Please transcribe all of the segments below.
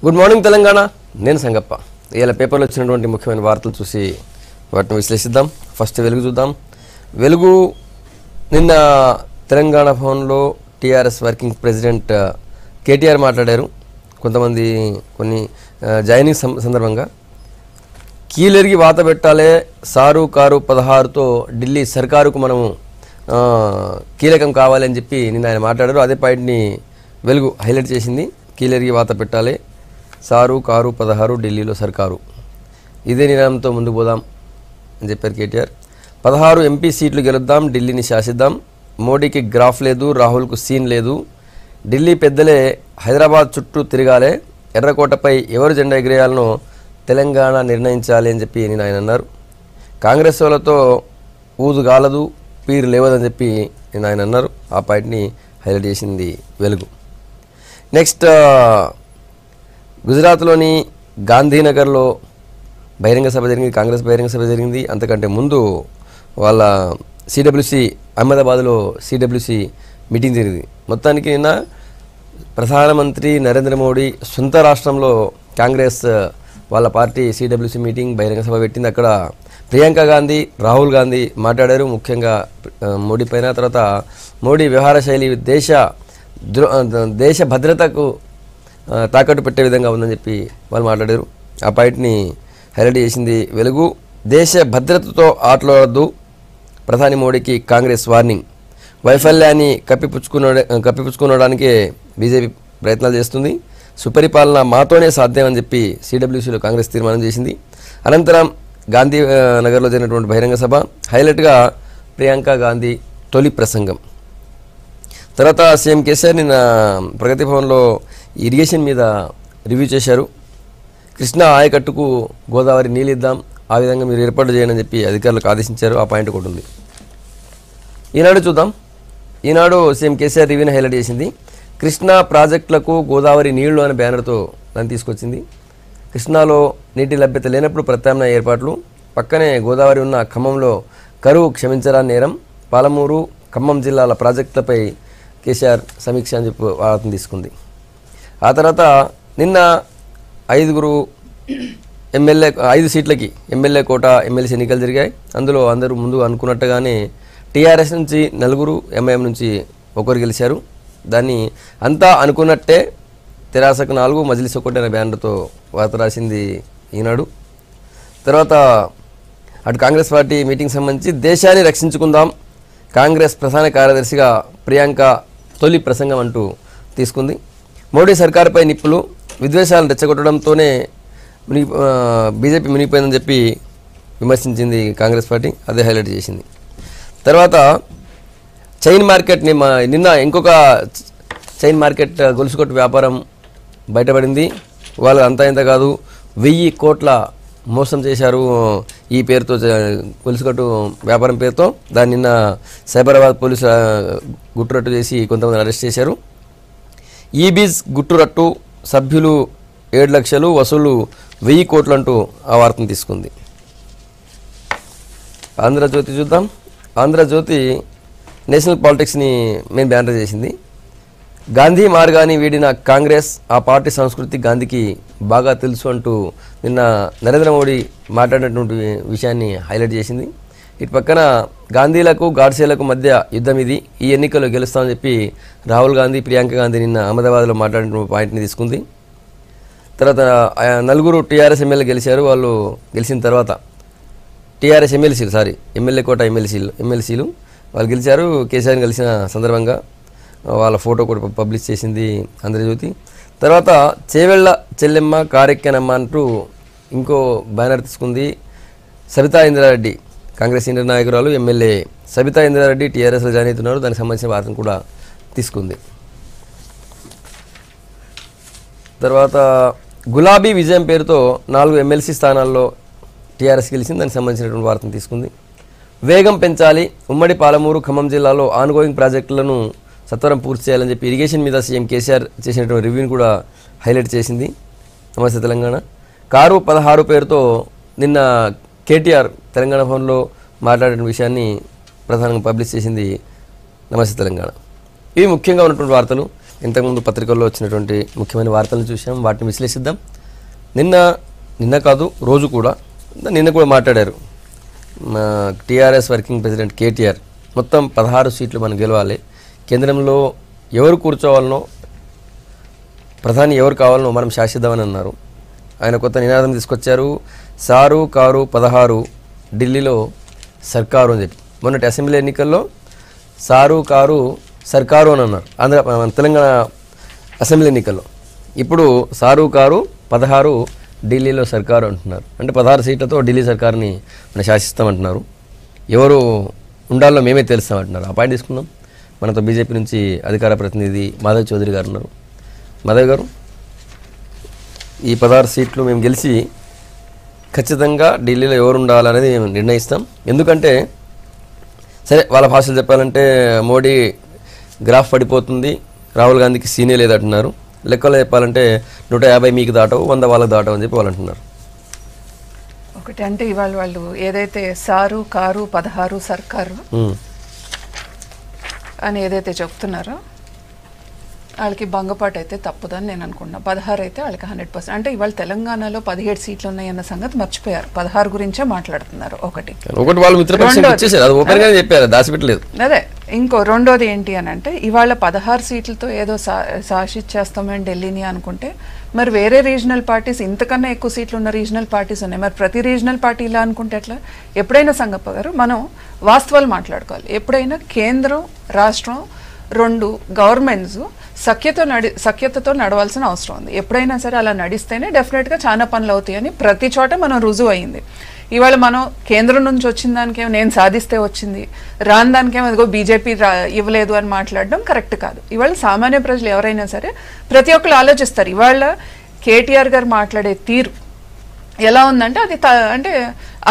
Good morning Telangana. నేను సంగప్ప. ఇవాళ పేపర్లో వచ్చినటువంటి ముఖ్యమైన వార్తలు చూసి వాటిని విశ్లేషిద్దాం. ఫస్ట్ వెలుగు చూద్దాం. వెలుగు నిన్న తెలంగాణ భవన్లో టీఆర్ఎస్ వర్కింగ్ ప్రెసిడెంట్ కేటీఆర్ మాట్లాడారు. కొన్ని జాయినింగ్ సందర్భంగా కీలెరిగి వాత పెట్టాలే, సారు కారు 16తో ఢిల్లీ సర్కారుకు మనము కీలకం కావాలని చెప్పి నిన్న ఆయన మాట్లాడారు. అదే పాయింట్ని వెలుగు హైలైట్ చేసింది. కీలెరిగి వాత పెట్టాలే, సారు కారు 16 ఢిల్లీలో సర్కారు. ఇదే నినాదంతో ముందుకు పోదాం అని చెప్పారు కేటీఆర్. 16 ఎంపీ సీట్లు గెలుద్దాం, ఢిల్లీని శాసిద్దాం. మోడీకి గ్రాఫ్ లేదు, రాహుల్కు సీన్ లేదు. ఢిల్లీ పెద్దలే హైదరాబాద్ చుట్టూ తిరగాలే, ఎర్రకోటపై ఎవరు జెండా ఎగిరేయాలనో తెలంగాణ నిర్ణయించాలి అని చెప్పి నేను ఆయన అన్నారు. కాంగ్రెస్ వాళ్ళతో ఊదు గాలదు, పీరు లేవదని చెప్పి నేను ఆయన అన్నారు. ఆ పాయింట్ని హైలైట్ చేసింది వెలుగు. నెక్స్ట్ గుజరాత్లోని గాంధీనగర్లో బహిరంగ సభ జరిగింది, కాంగ్రెస్ బహిరంగ సభ జరిగింది. అంతకంటే ముందు వాళ్ళ సిడబ్ల్యూసి అహ్మదాబాద్లో సిడబ్ల్యూసి మీటింగ్ జరిగింది. మొత్తానికి నిన్న ప్రధానమంత్రి నరేంద్ర మోడీ సొంత రాష్ట్రంలో కాంగ్రెస్ వాళ్ళ పార్టీ సిడబ్ల్యూసి మీటింగ్ బహిరంగ సభ పెట్టింది. అక్కడ ప్రియాంక గాంధీ, రాహుల్ గాంధీ మాట్లాడారు. ముఖ్యంగా మోడీ పైన, తర్వాత మోడీ వ్యవహార శైలి దేశ భద్రతకు తాకట్టు పెట్టే విధంగా ఉందని చెప్పి వాళ్ళు మాట్లాడారు. ఆ పాయింట్ని హైలైట్ చేసింది వెలుగు. దేశ భద్రతతో ఆటలాడద్దు, ప్రధాని మోడీకి కాంగ్రెస్ వార్నింగ్. వైఫల్యాన్ని కప్పిపుచ్చుకోవడానికే బీజేపీ ప్రయత్నాలు చేస్తుంది. సుపరిపాలన మాతోనే సాధ్యమని చెప్పి సిడబ్ల్యూసీలో కాంగ్రెస్ తీర్మానం చేసింది. అనంతరం గాంధీ నగర్లో జరిగినటువంటి బహిరంగ సభ హైలైట్గా ప్రియాంక గాంధీ తొలి ప్రసంగం. తర్వాత సీఎం కేసీఆర్ నిన్న ప్రగతి భవన్లో ఇరిగేషన్ మీద రివ్యూ చేశారు. కృష్ణా ఆయకట్టుకు గోదావరి నీళ్ళిద్దాం, ఆ విధంగా మీరు ఏర్పాటు చేయండి అని చెప్పి అధికారులకు ఆదేశించారు. ఆ పాయింట్ ఒకటి ఉంది. ఈనాడు చూద్దాం. ఈనాడు సీఎం కేసీఆర్ రివ్యూని హైలైట్ చేసింది. కృష్ణా ప్రాజెక్టులకు గోదావరి నీళ్లు అనే బ్యానర్తో దాన్ని తీసుకొచ్చింది. కృష్ణాలో నీటి లభ్యత లేనప్పుడు ప్రత్యామ్నాయ ఏర్పాట్లు, పక్కనే గోదావరి ఉన్న ఖమ్మంలో కరువు క్షమించరాని నేరం, పాలమూరు ఖమ్మం జిల్లాల ప్రాజెక్టులపై కేసీఆర్ సమీక్ష అని చెప్పి వార్తను తీసుకుంది. ఆ తర్వాత నిన్న 5 సీట్లకి ఎమ్మెల్యే కోట ఎమ్మెల్సీ ఎన్నికలు జరిగాయి. అందులో అందరూ ముందు అనుకున్నట్టుగానే టీఆర్ఎస్ నుంచి 4, ఎంఐఎం నుంచి 1 గెలిచారు. దాన్ని అంతా అనుకున్నట్టే తెరాసకు 4, మజ్లిస్ 1 అనే బ్యానర్తో వార్త రాసింది ఈనాడు. తర్వాత అటు కాంగ్రెస్ పార్టీ మీటింగ్ సంబంధించి దేశాన్ని రక్షించుకుందాం, కాంగ్రెస్ ప్రధాన కార్యదర్శిగా ప్రియాంక తొలి ప్రసంగం అంటూ తీసుకుంది. మోడీ సర్కారుపై నిప్పులు, విద్వేషాలను రెచ్చగొట్టడంతోనే బీజేపీ మునిగిపోయిందని చెప్పి విమర్శించింది కాంగ్రెస్ పార్టీ. అదే హైలైట్ చేసింది. తర్వాత చైన్ మార్కెట్ నిన్న ఇంకొక చైన్ మార్కెట్ గొలుసుకొట్టు వ్యాపారం బయటపడింది. వాళ్ళు అంతా ఇంత కాదు, 1000 కోట్ల మోసం చేశారు ఈ పేరుతో, గొలుసుకొట్టు వ్యాపారం పేరుతో. దాన్ని నిన్న సైబరాబాద్ పోలీసు గుట్టురట్టు చేసి కొంతమంది అరెస్ట్ చేశారు. ఈబీజ్ గుట్టురట్టు, సభ్యులు 7 లక్షలు, వసూలు 1000 కోట్లు అంటూ ఆ వార్తను తీసుకుంది. ఆంధ్రజ్యోతి చూద్దాం. ఆంధ్రజ్యోతి నేషనల్ పాలిటిక్స్ని మెయిన్ బ్యానర్ చేసింది. గాంధీ మార్గాన్ని వీడిన కాంగ్రెస్, ఆ పార్టీ సంస్కృతి గాంధీకి బాగా తెలుసు అంటూ నిన్న నరేంద్ర మోడీ మాట్లాడినటువంటి విషయాన్ని హైలైట్ చేసింది. ఇటు పక్కన గాంధీలకు గాడ్సేలకు మధ్య యుద్ధం ఇది, ఈ ఎన్నికల్లో గెలుస్తామని చెప్పి రాహుల్ గాంధీ, ప్రియాంక గాంధీ నిన్న అహ్మదాబాద్లో మాట్లాడిన పాయింట్ని తీసుకుంది. తర్వాత 4 టీఆర్ఎస్ ఎమ్మెల్యే గెలిచారు. వాళ్ళు గెలిచిన తర్వాత టీఆర్ఎస్ ఎమ్మెల్యే కోట ఎమ్మెల్సీలు వాళ్ళు గెలిచారు. కేసీఆర్ని కలిసిన సందర్భంగా వాళ్ళ ఫోటో కూడా పబ్లిష్ చేసింది ఆంధ్రజ్యోతి. తర్వాత చేవెళ్ళ చెల్లెమ్మ కారెక్కెనమ్మ అంటూ ఇంకో బ్యానర్ తీసుకుంది. సబితా ఇంద్రారెడ్డి, కాంగ్రెస్ సీనియర్ నాయకురాలు, ఎమ్మెల్యే సబితా ఇంద్రారెడ్డి టీఆర్ఎస్లో జాయిన్ అవుతున్నారు. దానికి సంబంధించిన వార్తను కూడా తీసుకుంది. తర్వాత గులాబీ విజయం పేరుతో 4 ఎమ్మెల్సీ స్థానాల్లో టీఆర్ఎస్ గెలిచింది. దానికి సంబంధించినటువంటి వార్తను తీసుకుంది. వేగం పెంచాలి, ఉమ్మడి పాలమూరు ఖమ్మం జిల్లాలో ఆన్గోయింగ్ ప్రాజెక్టులను సత్వరం పూర్తి చేయాలని చెప్పి ఇరిగేషన్ మీద సీఎం కేసీఆర్ చేసినటువంటి రివ్యూని కూడా హైలైట్ చేసింది. నమస్తే తెలంగాణ. కారు 16 పేరుతో నిన్న కేటీఆర్ తెలంగాణ భవన్లో మాట్లాడిన విషయాన్ని ప్రధానంగా పబ్లిష్ చేసింది నమస్తే తెలంగాణ. ఇవి ముఖ్యంగా ఉన్నటువంటి వార్తలు. ఇంతకుముందు పత్రికల్లో వచ్చినటువంటి ముఖ్యమైన వార్తలను చూసాం, వాటిని విశ్లేషిద్దాం. నిన్న కాదు రోజు కూడా నిన్న కూడా మాట్లాడారు టీఆర్ఎస్ వర్కింగ్ ప్రెసిడెంట్ కేటీఆర్. మొత్తం 16 సీట్లు మనం గెలవాలి, కేంద్రంలో ఎవరు కూర్చోవాలనో, ప్రధాని ఎవరు కావాలనో మనం శాసిద్దామని అన్నారు. ఆయన కొత్త నినాదం తీసుకొచ్చారు, సారు కారు 16 ఢిల్లీలో సర్కారు అని చెప్పి. మొన్నటి అసెంబ్లీ ఎన్నికల్లో సారు కారు సర్కారు అని అన్నారు తెలంగాణ అసెంబ్లీ ఎన్నికల్లో. ఇప్పుడు సారు కారు 16 ఢిల్లీలో సర్కారు అంటున్నారు. అంటే 16 సీట్లతో ఢిల్లీ సర్కారుని మనం శాసిస్తామంటున్నారు. ఎవరు ఉండాలో మేమే తెలుస్తామంటున్నారు. ఆ పాయింట్ తీసుకుందాం. మనతో బీజేపీ నుంచి అధికార ప్రతినిధి మాధవ్ చౌదరి గారు ఉన్నారు. మాధవ్ గారు, ఈ 16 సీట్లు మేము గెలిచి ఖచ్చితంగా ఢిల్లీలో ఎవరు ఉండాలనేది మేము నిర్ణయిస్తాం. ఎందుకంటే సరే వాళ్ళ భాషలు చెప్పాలంటే మోడీ గ్రాఫ్ పడిపోతుంది, రాహుల్ గాంధీకి సీనే లేదంటున్నారు. లెక్కలో చెప్పాలంటే 150 మీకు దాటవు, 100 వాళ్ళకి దాటవు అని చెప్పి వాళ్ళు అంటున్నారు. ఒకటి అంటే ఇవాళ వాళ్ళు ఏదైతే సారు కారు 16 సర్కారు అని ఏదైతే చెప్తున్నారో వాళ్ళకి భంగపాటు అయితే తప్పదని నేను అనుకున్నా. 16 అయితే వాళ్ళకి 100%. అంటే ఇవాళ తెలంగాణలో 17 సీట్లు ఉన్నాయన్న సంగతి మర్చిపోయారు, 16 గురించే మాట్లాడుతున్నారు. ఒకటి వాళ్ళు మిత్రపక్షానికి ఇచ్చేసారు, అది ఓపెన్ గా చెప్పారు, దాచిపెట్టలేదు. అదే ఇంకో రెండోది ఏంటి అని అంటే ఇవాళ 16 సీట్లతో ఏదో శాసిచ్చేస్తామని ఢిల్లీని అనుకుంటే మరి వేరే రీజనల్ పార్టీస్ ఇంతకన్నా ఎక్కువ సీట్లు ఉన్న రీజనల్ పార్టీస్ ఉన్నాయి. మరి ప్రతి రీజనల్ పార్టీ ఇలా అనుకుంటే ఎట్లా? ఎప్పుడైనా సంగప్ప గారు మనం వాస్తవాలు మాట్లాడుకోవాలి. ఎప్పుడైనా కేంద్రం రాష్ట్రం రెండు గవర్నమెంట్స్ సఖ్యతతో నడవాల్సిన అవసరం ఉంది. ఎప్పుడైనా సరే అలా నడిస్తేనే డెఫినెట్గా చాలా పనులు అవుతాయని ప్రతి చోట మనం రుజువు అయింది. ఇవాళ మనం కేంద్రం నుంచి వచ్చిన దానికేమో నేను సాధిస్తే వచ్చింది, రాని దానికేమో ఇదిగో బీజేపీ ఇవ్వలేదు అని మాట్లాడడం కరెక్ట్ కాదు. ఇవాళ సామాన్య ప్రజలు ఎవరైనా సరే ప్రతి ఒక్కరు ఆలోచిస్తారు. ఇవాళ కేటీఆర్ గారు మాట్లాడే తీరు ఎలా ఉందంటే అది అంటే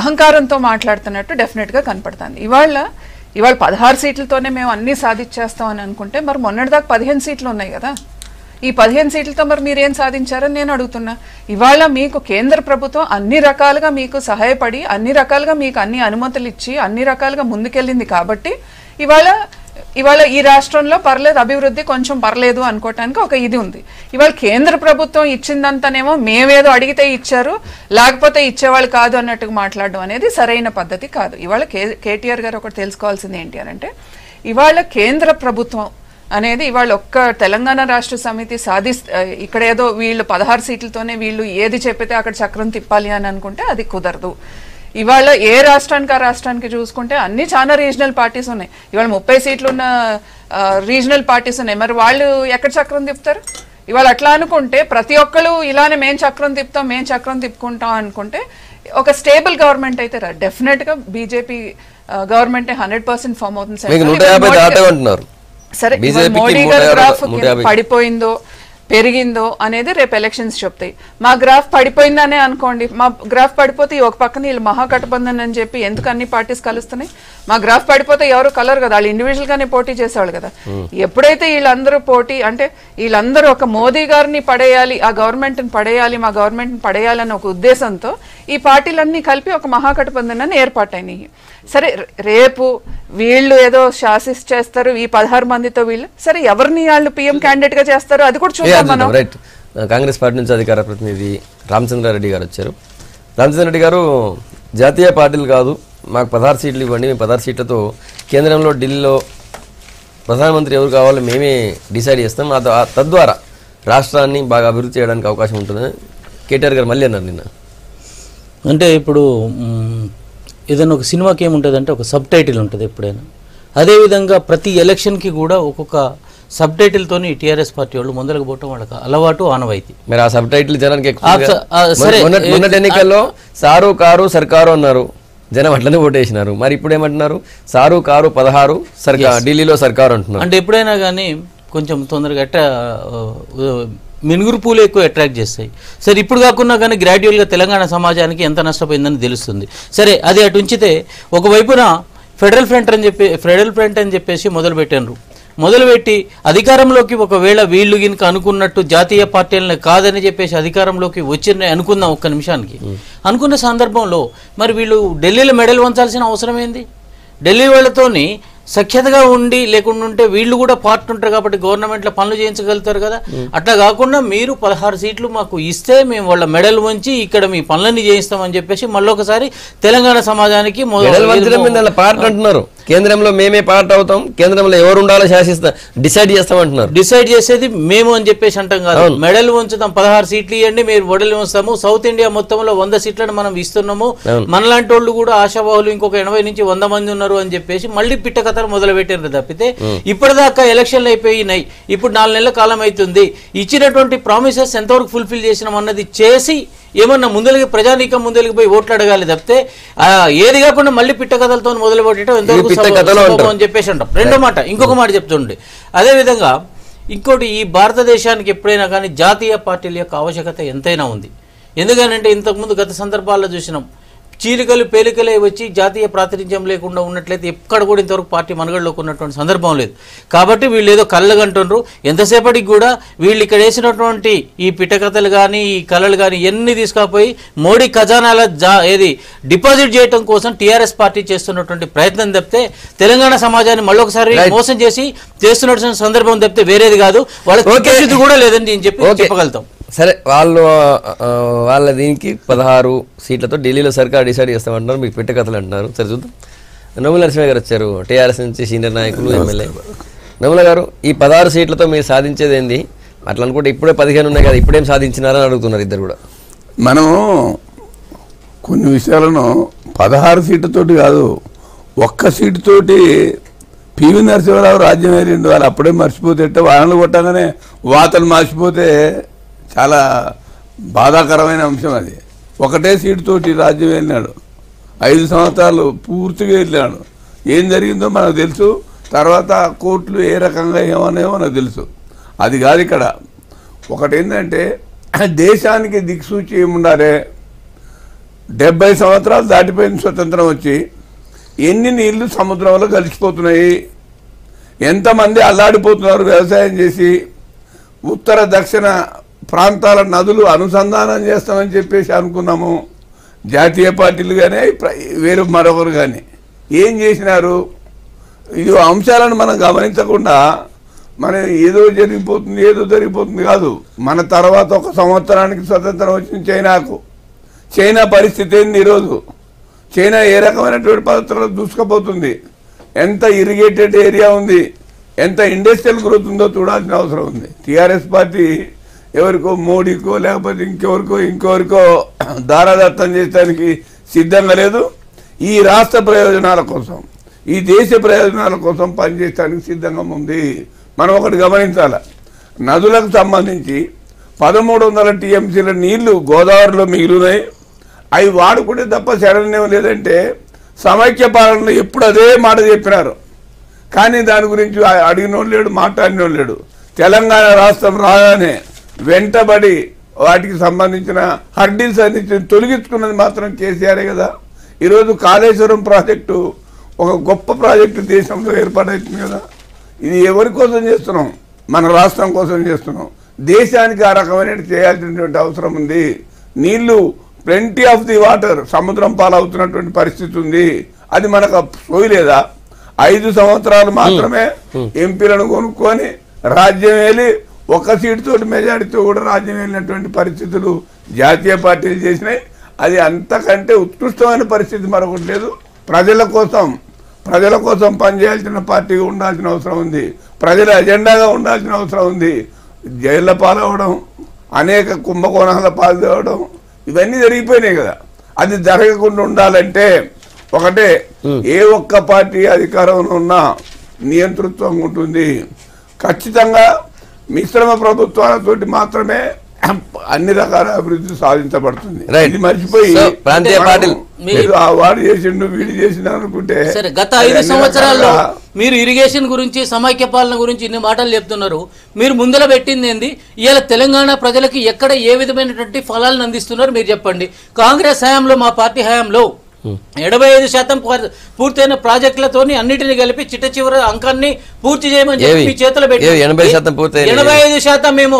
అహంకారంతో మాట్లాడుతున్నట్టు డెఫినెట్గా కనపడుతుంది. ఇవాళ 16 సీట్లతోనే మేము అన్నీ సాధించేస్తాం అని అనుకుంటే మరి మొన్నటిదాకా 15 సీట్లు ఉన్నాయి కదా. ఈ 15 సీట్లతో మరి మీరేం సాధించారని నేను అడుగుతున్నా. ఇవాళ మీకు కేంద్ర ప్రభుత్వం అన్ని రకాలుగా మీకు సహాయపడి అన్ని రకాలుగా మీకు అన్ని అనుమతులు ఇచ్చి అన్ని రకాలుగా ముందుకెళ్ళింది కాబట్టి ఇవాళ ఈ రాష్ట్రంలో పర్లేదు, అభివృద్ధి కొంచెం పర్లేదు అనుకోవటానికి ఒక ఇది ఉంది. ఇవాళ కేంద్ర ప్రభుత్వం ఇచ్చిందంతానేమో మేమేదో అడిగితే ఇచ్చారు, లేకపోతే ఇచ్చేవాళ్ళు కాదు అన్నట్టుగా మాట్లాడడం అనేది సరైన పద్ధతి కాదు. ఇవాళ కేటీఆర్ గారు ఒకటి తెలుసుకోవాల్సింది ఏంటి అని అంటే ఇవాళ కేంద్ర ప్రభుత్వం అనేది ఇవాళ ఒక్క తెలంగాణ రాష్ట్ర సమితి ఇక్కడ ఏదో వీళ్ళు 16 సీట్లతోనే వీళ్ళు ఏది చెప్పితే అక్కడ చక్రం తిప్పాలి అని అనుకుంటే అది కుదరదు. ఇవాళ ఏ రాష్ట్రానికి ఆ రాష్ట్రానికి చూసుకుంటే అన్ని చాలా రీజనల్ పార్టీస్ ఉన్నాయి. ఇవాళ 30 సీట్లు ఉన్న రీజనల్ పార్టీస్ ఉన్నాయి. మరి వాళ్ళు ఎక్కడ చక్రం తిప్పుతారు? ఇవాళ అట్లా అనుకుంటే ప్రతి ఒక్కరు ఇలానే మేము చక్రం తిప్పుకుంటాం అనుకుంటే ఒక స్టేబుల్ గవర్నమెంట్ అయితే డెఫినెట్ గా బీజేపీ గవర్నమెంట్ 100% ఫామ్ అవుతుంది. సరే మోడీ గారి గ్రాఫ్ పడిపోయిందో పెరిగిందో అనేది రేపు ఎలక్షన్స్ చెప్తాయి. మా గ్రాఫ్ పడిపోయిందనే అనుకోండి, మా గ్రాఫ్ పడిపోతే ఒక పక్కన వీళ్ళు మహాగఠబంధన్ అని చెప్పి ఎందుకు అన్ని పార్టీస్ కలుస్తున్నాయి? మా గ్రాఫ్ పడిపోతే ఎవరు కలరు కదా, వాళ్ళు ఇండివిజువల్ గానే పోటీ చేసేవాళ్ళు కదా. ఎప్పుడైతే వీళ్ళందరూ పోటీ అంటే వీళ్ళందరూ ఒక మోదీ గారిని పడేయాలి, ఆ గవర్నమెంట్ ని పడేయాలి, మా గవర్నమెంట్ ని పడేయాలని ఒక ఉద్దేశంతో ఈ పార్టీలన్నీ కలిపి ఒక మహాగఠబంధన్ అని ఏర్పాటైనాయి. సరే రేపు వీళ్ళు ఏదో శాసిస్తారు ఈ 16 మందితో వీళ్ళు, సరే ఎవరిని వాళ్ళు పీఎం క్యాండిడేట్ గా చేస్తారు అది కూడా చూద్దాం మనం. రైట్. కాంగ్రెస్ పార్టీ నుంచి అధికార ప్రతినిధి రామచంద్రారెడ్డి గారు వచ్చారు. రామచంద్రారెడ్డి గారు, జాతీయ పార్టీలు కాదు, మాకు 16 సీట్లు ఇవ్వండి, మేము 16 సీట్లతో కేంద్రంలో ఢిల్లీలో ప్రధానమంత్రి ఎవరు కావాలో మేమే డిసైడ్ చేస్తాం, తద్వారా రాష్ట్రాన్ని బాగా అభివృద్ధి చేయడానికి అవకాశం ఉంటుందని కేటీఆర్ గారు మళ్ళీ అన్నారు నిన్న. అంటే ఇప్పుడు ఏదైనా ఒక సినిమాకి ఏముంటుందంటే ఒక సబ్ టైటిల్ ఉంటుంది ఎప్పుడైనా. అదేవిధంగా ప్రతి ఎలక్షన్కి కూడా ఒక్కొక్క సబ్ టైటిల్తోని టీఆర్ఎస్ పార్టీ వాళ్ళు ముందరకు పోవటం వాళ్ళకి అలవాటు, ఆనవాయితీ. మరి ఆ సబ్ టైటిల్ జనానికి మొన్నటి ఎన్నికల్లో సారు కారు సర్కారు అన్నారు, జనం అట్లనే ఓటేసినారు. మరి ఇప్పుడు ఏమంటున్నారు? సారు కారు 16 ఢిల్లీలో సర్కారు అంటున్నారు. అంటే ఎప్పుడైనా కానీ కొంచెం తొందరగా మినుగురు పూలు ఎక్కువ అట్రాక్ట్ చేస్తాయి. సరే ఇప్పుడు కాకుండా కానీ గ్రాడ్యువల్గా తెలంగాణ సమాజానికి ఎంత నష్టపోయిందని తెలుస్తుంది. సరే అది అటు ఉంచితే ఒకవైపున ఫెడరల్ ఫ్రంట్ అని చెప్పేసి మొదలుపెట్టి అధికారంలోకి ఒకవేళ వీళ్ళు గినక అనుకున్నట్టు జాతీయ పార్టీలను కాదని చెప్పేసి అధికారంలోకి వచ్చిన అనుకుందాం ఒక్క నిమిషానికి. అనుకున్న సందర్భంలో మరి వీళ్ళు ఢిల్లీలో మెడల్ వంచాల్సిన అవసరం ఏంది? ఢిల్లీ వాళ్ళతోని సఖ్యతగా ఉండి లేకుండా ఉంటే వీళ్ళు కూడా పార్ట్ ఉంటారు కాబట్టి గవర్నమెంట్లో పనులు చేయించగలుగుతారు కదా. అట్లా కాకుండా మీరు 16 సీట్లు మాకు ఇస్తే మేము వాళ్ళ మెడల్ వంచి ఇక్కడ మీ పనులన్నీ చేయిస్తామని చెప్పేసి మళ్ళొకసారి తెలంగాణ సమాజానికి పార్ట్ అంటున్నారు. కేంద్రంలో మేమే పార్ట్ అవుతాం, కేంద్రంలో ఎవరు ఉండాలో శాసిస్తాం, డిసైడ్ చేస్తామంటున్నారు. డిసైడ్ చేసేది మేము అని చెప్పేసి అంటాం కాదు. మెడల్ ఉంచుతాం, 16 సీట్లు ఇవ్వండి, మీరు మెడల్ ఉంచుతాము. సౌత్ ఇండియా మొత్తంలో 100 సీట్లను మనం ఇస్తున్నాము. మనలాంటి వాళ్ళు కూడా ఆశావాహులు ఇంకొక 80 నుంచి 100 మంది ఉన్నారు అని చెప్పేసి మళ్ళీ పిట్ట కథలు మొదలు పెట్టారు తప్పితే ఇప్పటిదాకా ఎలక్షన్లు అయిపోయినాయి. ఇప్పుడు 4 నెలల కాలం అవుతుంది. ఇచ్చినటువంటి ప్రామిసెస్ ఎంతవరకు ఫుల్ఫిల్ చేసినాం అన్నది చేసి ఏమన్నా ముందరికి ప్రజానీకం ముందరికి పోయి ఓట్లు అడగాలి తప్పితే ఏది కాకుండా మళ్ళీ పిట్ట కథలతో మొదలు పెట్టడం ఎంతవరకు అని చెప్పేసి అంటాం. రెండో మాట ఇంకొక మాట చెప్తుండే. అదేవిధంగా ఇంకోటి, ఈ భారతదేశానికి ఎప్పుడైనా కానీ జాతీయ పార్టీల యొక్క ఆవశ్యకత ఎంతైనా ఉంది. ఎందుకనంటే ఇంతకుముందు గత సందర్భాల్లో చూసినాం, చీలికలు పేలికలే వచ్చి జాతీయ ప్రాతినిధ్యం లేకుండా ఉన్నట్లయితే ఎక్కడ కూడా ఇంతవరకు పార్టీ మనుగడలోకి ఉన్నటువంటి సందర్భం లేదు. కాబట్టి వీళ్ళు ఏదో కళ్ళగంటున్నారు. ఎంతసేపటికి కూడా వీళ్ళు ఇక్కడ వేసినటువంటి ఈ పిట్టకథలు కానీ ఈ కళలు కానీ ఎన్ని తీసుకుపోయి మోడీ ఖజానాల ఏది డిపాజిట్ చేయడం కోసం టీఆర్ఎస్ పార్టీ చేస్తున్నటువంటి ప్రయత్నం తప్పితే తెలంగాణ సమాజాన్ని మళ్ళొకసారి మోసం చేసి చేస్తున్నటువంటి సందర్భం తప్పితే వేరేది కాదు. వాళ్ళకి కూడా లేదని నేను చెప్పగలుగుతాం. సరే, వాళ్ళ దీనికి 16 సీట్లతో ఢిల్లీలో సర్కార్ డిసైడ్ చేస్తామంటున్నారు. మీకు పెట్టే కథలు అంటున్నారు. సరే చూద్దాం. నోముల నరసింహ గారు వచ్చారు, టీఆర్ఎస్ నుంచి సీనియర్ నాయకులు, ఎమ్మెల్యే. నోముల గారు, ఈ 16 సీట్లతో మీరు సాధించేది ఏంది? అట్లా అనుకుంటే ఇప్పుడే 15 ఉన్నాయి కదా, ఇప్పుడేం సాధించినారని అడుగుతున్నారు ఇద్దరు కూడా. మనం కొన్ని విషయాలను 16 సీట్లతోటి కాదు, ఒక్క సీటుతోటి పివి నరసింహారావు రాజ్యం వేరిండు. వాళ్ళు అప్పుడే మర్చిపోతే వానలు కొట్టగానే వాతలు మార్చిపోతే చాలా బాధాకరమైన అంశం అది. ఒకటే సీటుతోటి రాజ్యం వెళ్ళినాడు, 5 సంవత్సరాలు పూర్తిగా వెళ్ళాడు. ఏం జరిగిందో మనకు తెలుసు. తర్వాత కోర్టులు ఏ రకంగా ఏమనేమో మనకు తెలుసు. అది కాదు ఇక్కడ. ఒకటి ఏంటంటే దేశానికి దిక్సూచి ఏముండాలి. 70 సంవత్సరాలు దాటిపోయిన స్వతంత్రం వచ్చి ఎన్ని నీళ్లు సముద్రంలో కలిసిపోతున్నాయి, ఎంతమంది అల్లాడిపోతున్నారు వ్యవసాయం చేసి. ఉత్తర దక్షిణ ప్రాంతాల నదులు అనుసంధానం చేస్తామని చెప్పేసి అనుకున్నాము. జాతీయ పార్టీలు కానీ వేరు మరొకరు కానీ ఏం చేసినారు? ఈ అంశాలను మనం గమనించకుండా మనం ఏదో జరిగిపోతుంది కాదు. మన తర్వాత 1 సంవత్సరానికి స్వతంత్రం వచ్చింది చైనాకు. చైనా పరిస్థితి ఏంది ఈరోజు? చైనా ఏ రకమైనటువంటి పద్ధతుల్లో దూసుకుపోతుంది, ఎంత ఇరిగేటెడ్ ఏరియా ఉంది, ఎంత ఇండస్ట్రియల్ గ్రోత్ ఉందో చూడాల్సిన అవసరం ఉంది. టీఆర్ఎస్ పార్టీ ఎవరికో మోడీకో లేకపోతే ఇంకెవరికో దారాదత్తం చేయడానికి సిద్ధంగా లేదు. ఈ రాష్ట్ర ప్రయోజనాల కోసం, ఈ దేశ ప్రయోజనాల కోసం పనిచేయడానికి సిద్ధంగా ఉంది. మనం ఒకటి గమనించాలి. నదులకు సంబంధించి 1300 టీఎంసీల నీళ్లు గోదావరిలో మిగిలినాయి. అవి వాడుకుంటే తప్ప శరణ్యం లేదంటే సమైక్య పాలనలో ఎప్పుడు అదే మాట చెప్పినారు. కానీ దాని గురించి అడిగినోడు లేడు, మాట్లాడినోడు లేడు. తెలంగాణ రాష్ట్రం రాగానే వెంటబడి వాటికి సంబంధించిన హర్డిల్స్ అన్ని తొలగించుకున్నది మాత్రం కేసీఆరే కదా. ఈరోజు కాళేశ్వరం ప్రాజెక్టు ఒక గొప్ప ప్రాజెక్టు దేశంలో ఏర్పాటవుతుంది కదా. ఇది ఎవరి కోసం చేస్తున్నాం? మన రాష్ట్రం కోసం చేస్తున్నాం. దేశానికి ఆ రకమైన చేయాల్సినటువంటి అవసరం ఉంది. నీళ్లు ప్లెంటీ ఆఫ్ ది వాటర్ సముద్రం పాలవుతున్నటువంటి పరిస్థితి ఉంది. అది మనకు సోయలేదా? 5 సంవత్సరాలు మాత్రమే ఎంపీలను కొనుక్కొని రాజ్యం వెళ్ళి 1 సీటుతోటి మెజారిటీతో కూడా రాజ్యం వెళ్ళినటువంటి పరిస్థితులు జాతీయ పార్టీలు చేసినాయి. అది అంతకంటే ఉత్కృష్టమైన పరిస్థితి మరొకటి లేదు. ప్రజల కోసం పనిచేయాల్సిన పార్టీగా ఉండాల్సిన అవసరం ఉంది. ప్రజల ఎజెండాగా ఉండాల్సిన అవసరం ఉంది. జైళ్ళ పాలవడం, అనేక కుంభకోణాల పాల్గొవడం ఇవన్నీ జరిగిపోయినాయి కదా. అది జరగకుండా ఉండాలంటే ఒకటే, ఏ ఒక్క పార్టీ అధికారంలో ఉన్నా నియంతృత్వం ఉంటుంది. ఖచ్చితంగా మిశ్రమ ప్రభుత్వాలతోటి మాత్రమే అన్ని రకాల అభివృద్ధి సాధించబడుతుంది. ఇది మర్చిపోయి ప్రాంతీయ పార్టీలు వాడు చేసిండు వీడు చేసిండు అనుకుంటే. సరే, గత 5 సంవత్సరాల్లో మీరు ఇరిగేషన్ గురించి, సమైక్య పాలన గురించి ఇన్ని మాటలు చెప్తున్నారు. మీరు ముందర పెట్టింది ఏంది? ఇవాళ తెలంగాణ ప్రజలకి ఎక్కడ ఏ విధమైనటువంటి ఫలాలను అందిస్తున్నారు మీరు చెప్పండి. కాంగ్రెస్ హయాంలో, మా పార్టీ హయాంలో 75% పూర్తయిన ప్రాజెక్టులతోని అన్నిటిని కలిపి చిట్ట చివరి అంకాన్ని పూర్తి చేయమని చెప్పి చేతులు పెట్టి 85% మేము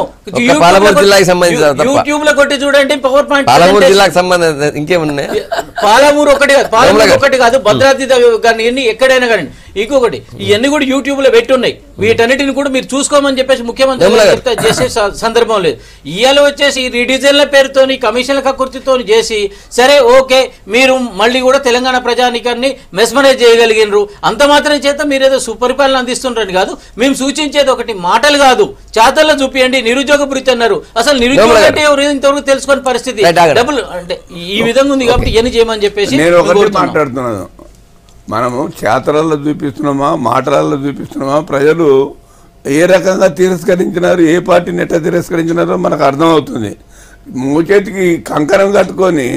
యూట్యూబ్ లో కొట్టి చూడండి. పవర్ పాయింట్ పాలమూరు ఒకటి కాదు, భద్రాద్రి కానీ ఎక్కడైనా కానీ ఇంకొకటి ఇవన్నీ కూడా యూట్యూబ్ లో పెట్టున్నాయి, వీటన్నిటిని కూడా మీరు చూసుకోమని చెప్పేసి ముఖ్యమంత్రి చెప్తే చేసే సందర్భం లేదు. ఇవాళ వచ్చేసి రీడిజైన్ల పేరుతోని కమిషన్ల కకృతితో చేసి సరే ఓకే మీరు మళ్ళీ కూడా తెలంగాణ ప్రజానికాన్ని మెస్మరైజ్ చేయగలిగినరు, అంత మాత్రం చేత మీరు ఏదో సుపరిపాలన అందిస్తుంటారని కాదు. మేము సూచించేది ఒకటి, మాటలు కాదు చేతల్లో చూపియండి. నిరుద్యోగ భృతి అన్నారు, అసలు నిరుద్యోగం అంటే ఎవరు ఇంతవరకు తెలుసుకునే పరిస్థితి, డబ్బులు అంటే ఈ విధంగా ఉంది కాబట్టి ఇవన్నీ చేయమని చెప్పేసి నేను ఒకటి మాట్లాడుతున్నాను. మనము చేతలలో చూపిస్తున్నామా మాటలలో చూపిస్తున్నామా, ప్రజలు ఏ రకంగా తిరస్కరించినారు, ఏ పార్టీని ఎట్లా తిరస్కరించినారో మనకు అర్థమవుతుంది. మూచేతికి కంకణం కట్టుకొని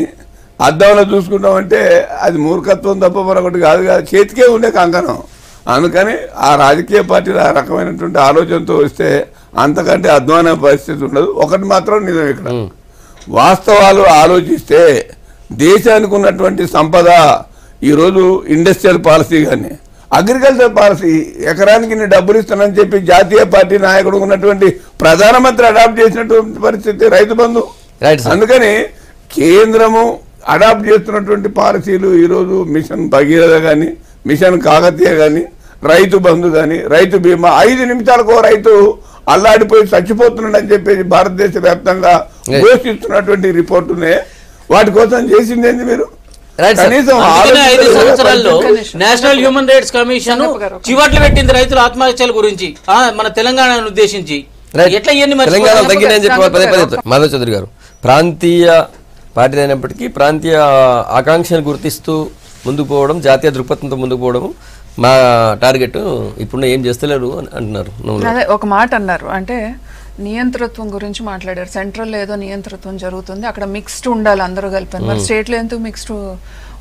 అద్దంలో చూసుకుంటామంటే అది మూర్ఖత్వం తప్ప మరొకటి కాదు కదా, చేతికే ఉండే కంకణం. అందుకని ఆ రాజకీయ పార్టీలు ఆ రకమైనటువంటి ఆలోచనతో వస్తే అంతకంటే అధ్వాన పరిస్థితి ఉండదు. ఒకటి మాత్రం నిజం, ఇక్కడ వాస్తవాలు ఆలోచిస్తే దేశానికి ఉన్నటువంటి సంపద ఈరోజు ఇండస్ట్రియల్ పాలసీ కానీ అగ్రికల్చర్ పాలసీ, ఎకరానికి ఇన్ని డబ్బులు ఇస్తానని చెప్పి జాతీయ పార్టీ నాయకుడు ఉన్నటువంటి ప్రధానమంత్రి అడాప్ట్ చేసినటువంటి పరిస్థితి రైతు బంధు. అందుకని కేంద్రము అడాప్ట్ చేస్తున్నటువంటి పాలసీలు ఈరోజు మిషన్ భగీరథ కానీ మిషన్ కాకతీయ కానీ రైతు బంధు కానీ రైతు బీమా, 5 నిమిషాలకు రైతు అల్లాడిపోయి చచ్చిపోతున్నాడని చెప్పేసి భారతదేశ వ్యాప్తంగా ఘోషిస్తున్నటువంటి రిపోర్టునే వాటి కోసం చేసింది ఏంది మీరు? కనీసం 5 సంవత్సరాల్లో నేషనల్ హ్యూమన్ రైట్స్ కమిషన్ చివాట్లు పెట్టింది రైతుల ఆత్మహత్యల గురించి మన తెలంగాణను ఉద్దేశించి. ఎట్లా తెలంగాణ తగ్గినాయని చెప్పి పదే పదే మాధవ్ చౌదరి గారు, ప్రాంతీయ పార్టీ అయినప్పటికీ ప్రాంతీయ ఆకాంక్షలు గుర్తిస్తూ ముందుకు పోవడం, జాతీయ దృక్పథంతో ముందుకు పోవడం మా టార్గెట్. ఇప్పుడు ఏం చేస్తలేరు అని అంటున్నారు. అదే ఒక మాట అన్నారు, అంటే నియంతృత్వం గురించి మాట్లాడారు. సెంట్రల్ ఏదో నియంతృత్వం జరుగుతుంది, అక్కడ మిక్స్డ్ ఉండాలి అందరూ కలిపి. మరి స్టేట్లో ఎందుకు మిక్స్డ్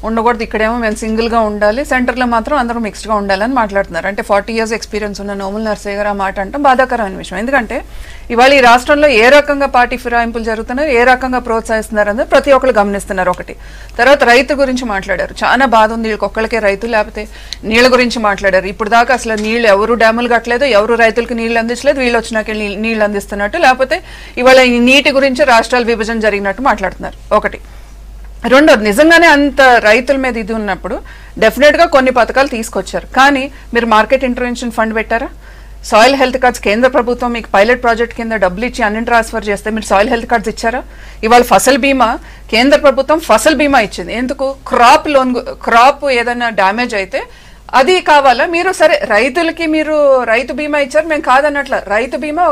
ఉండకూడదు? ఇక్కడేమో మేము సింగిల్గా ఉండాలి, సెంటర్లో మాత్రం అందరూ మిక్స్డ్గా ఉండాలని మాట్లాడుతున్నారు. అంటే 40 years ఎక్స్పీరియన్స్ ఉన్న నోముల నర్సయ్య గారు ఆ మాట అంటే బాధాకరమైన విషయం. ఎందుకంటే ఇవాళ ఈ రాష్ట్రంలో ఏ రకంగా పార్టీ ఫిరాయింపులు జరుగుతున్నాయి, ఏ రకంగా ప్రోత్సహిస్తున్నారు అనేది ప్రతి ఒక్కరు గమనిస్తున్నారు. ఒకటి తర్వాత రైతు గురించి మాట్లాడారు, చాలా బాధ ఉంది, వీళ్ళకి ఒక్కళ్ళకే రైతు, లేకపోతే నీళ్ళ గురించి మాట్లాడారు. ఇప్పుడు దాకా అసలు నీళ్ళు ఎవరు డ్యాములు కట్టలేదు, ఎవరు రైతులకు నీళ్ళు అందించలేదు, వీళ్ళు వచ్చినాక నీళ్ళు అందిస్తున్నట్టు, లేకపోతే ఇవాళ ఈ నీటి గురించి రాష్ట్రాల విభజన జరిగినట్టు మాట్లాడుతున్నారు. ఒకటి. రెండోది, నిజంగానే అంత రైతుల మీద ఇది ఉన్నప్పుడు డెఫినెట్గా కొన్ని పథకాలు తీసుకొచ్చారు, కానీ మీరు మార్కెట్ ఇంటర్వెన్షన్ ఫండ్ పెట్టారా? సాయిల్ హెల్త్ కార్డ్స్ కేంద్ర ప్రభుత్వం మీకు పైలట్ ప్రాజెక్ట్ కింద డబ్బులు ఇచ్చి అన్ని ట్రాన్స్ఫర్ చేస్తే మీరు సాయిల్ హెల్త్ కార్డ్స్ ఇచ్చారా? ఇవాళ ఫసల్ బీమా కేంద్ర ప్రభుత్వం ఫసల్ బీమా ఇచ్చింది. ఎందుకు? క్రాప్ ఏదైనా డ్యామేజ్ అయితే అది కావాలా? మీరు సరే రైతులకి మీరు రైతు బీమా ఇచ్చారు, మేము కాదన్నట్ల. రైతు బీమా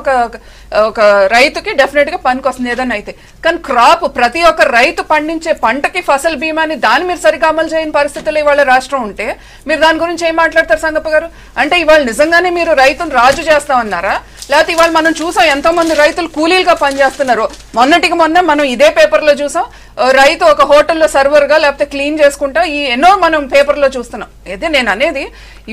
ఒక రైతుకి డెఫినెట్ గా పనికి వస్తుంది ఏదైనా అయితే, కానీ క్రాప్ ప్రతి ఒక్క రైతు పండించే పంటకి ఫసల్ బీమాని దాన్ని మీరు సరిగా అమలు చేయని పరిస్థితుల్లో ఇవాళ రాష్ట్రం ఉంటే మీరు దాని గురించి ఏం మాట్లాడతారు సంగప్ప గారు? అంటే ఇవాళ నిజంగానే మీరు రైతును రాజు చేస్తామన్నారా, లేకపోతే ఇవాళ మనం చూసాం ఎంతో మంది రైతులు కూలీలుగా పనిచేస్తున్నారు. మొన్నటికి మొన్న మనం ఇదే పేపర్లో చూసాం, రైతు ఒక హోటల్లో సర్వర్గా లేకపోతే క్లీన్ చేసుకుంటా, ఈ ఎన్నో మనం పేపర్లో చూస్తున్నాం. అయితే నేను అనేది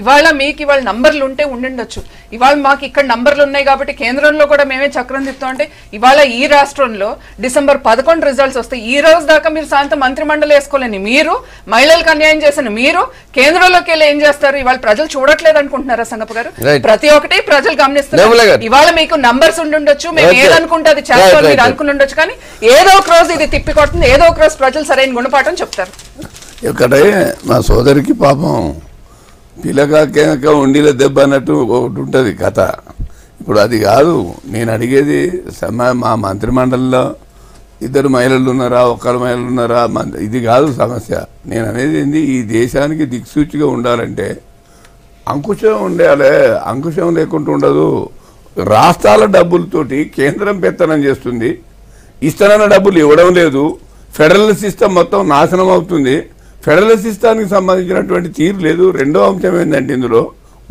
ఇవాళ మీకు ఇవాళ నంబర్లు ఉంటే ఉండిండొచ్చు, ఇవాళ మాకు ఇక్కడ నంబర్లు ఉన్నాయి కాబట్టి కేంద్రంలో కూడా మేమే చక్రం తిప్పుతాం. అంటే ఇవాళ ఈ రాష్ట్రంలో December 11 రిజల్ట్స్ వస్తాయి. ఈ రోజు దాకా మీరు సాయంత్రం మంత్రిమండలి వేసుకోలేని మీరు, మహిళలకు అన్యాయం చేసిన మీరు కేంద్రంలోకి వెళ్ళి ఏం చేస్తారు? ఇవాళ ప్రజలు చూడట్లేదు అనుకుంటున్నారా సంగప్ప గారు? ప్రతి ఒక్కటి ప్రజలు గమనిస్తున్నారు. ఇవాళ మీకు నంబర్స్ ఉండుండొచ్చు, మేము ఏదనుకుంటే అది చేస్తాం మీరు అనుకుని ఉండొచ్చు, కానీ ఏదో ఒక రోజు ఇది తిప్పి కొడుతుంది, ఏదో ఒక రోజు ప్రజలు సరైన గుణపాఠం చెప్తారు. ఇక్కడే మా సోదరికి పాపం పిల్లకాక ఉండిల దెబ్బ అన్నట్టు ఒకటి ఉంటుంది కథ. ఇప్పుడు అది కాదు నేను అడిగేది. మా మంత్రిమండలిలో 2 మహిళలు ఉన్నారా, 1 మహిళలు ఉన్నారా, ఇది కాదు సమస్య. నేను అనేది ఏంది, ఈ దేశానికి దిక్సూచిగా ఉండాలంటే అంకుశం ఉండాలి. అంకుశం లేకుండా ఉండదు. రాష్ట్రాల డబ్బులతోటి కేంద్రం పెత్తనం చేస్తుంది, ఇస్తానన్న డబ్బులు ఇవ్వడం లేదు, ఫెడరల్ సిస్టమ్ మొత్తం నాశనం అవుతుంది. ఫెడరల్ సిస్టానికి సంబంధించినటువంటి తీరు లేదు. రెండో అంశం ఏంటంటే ఇందులో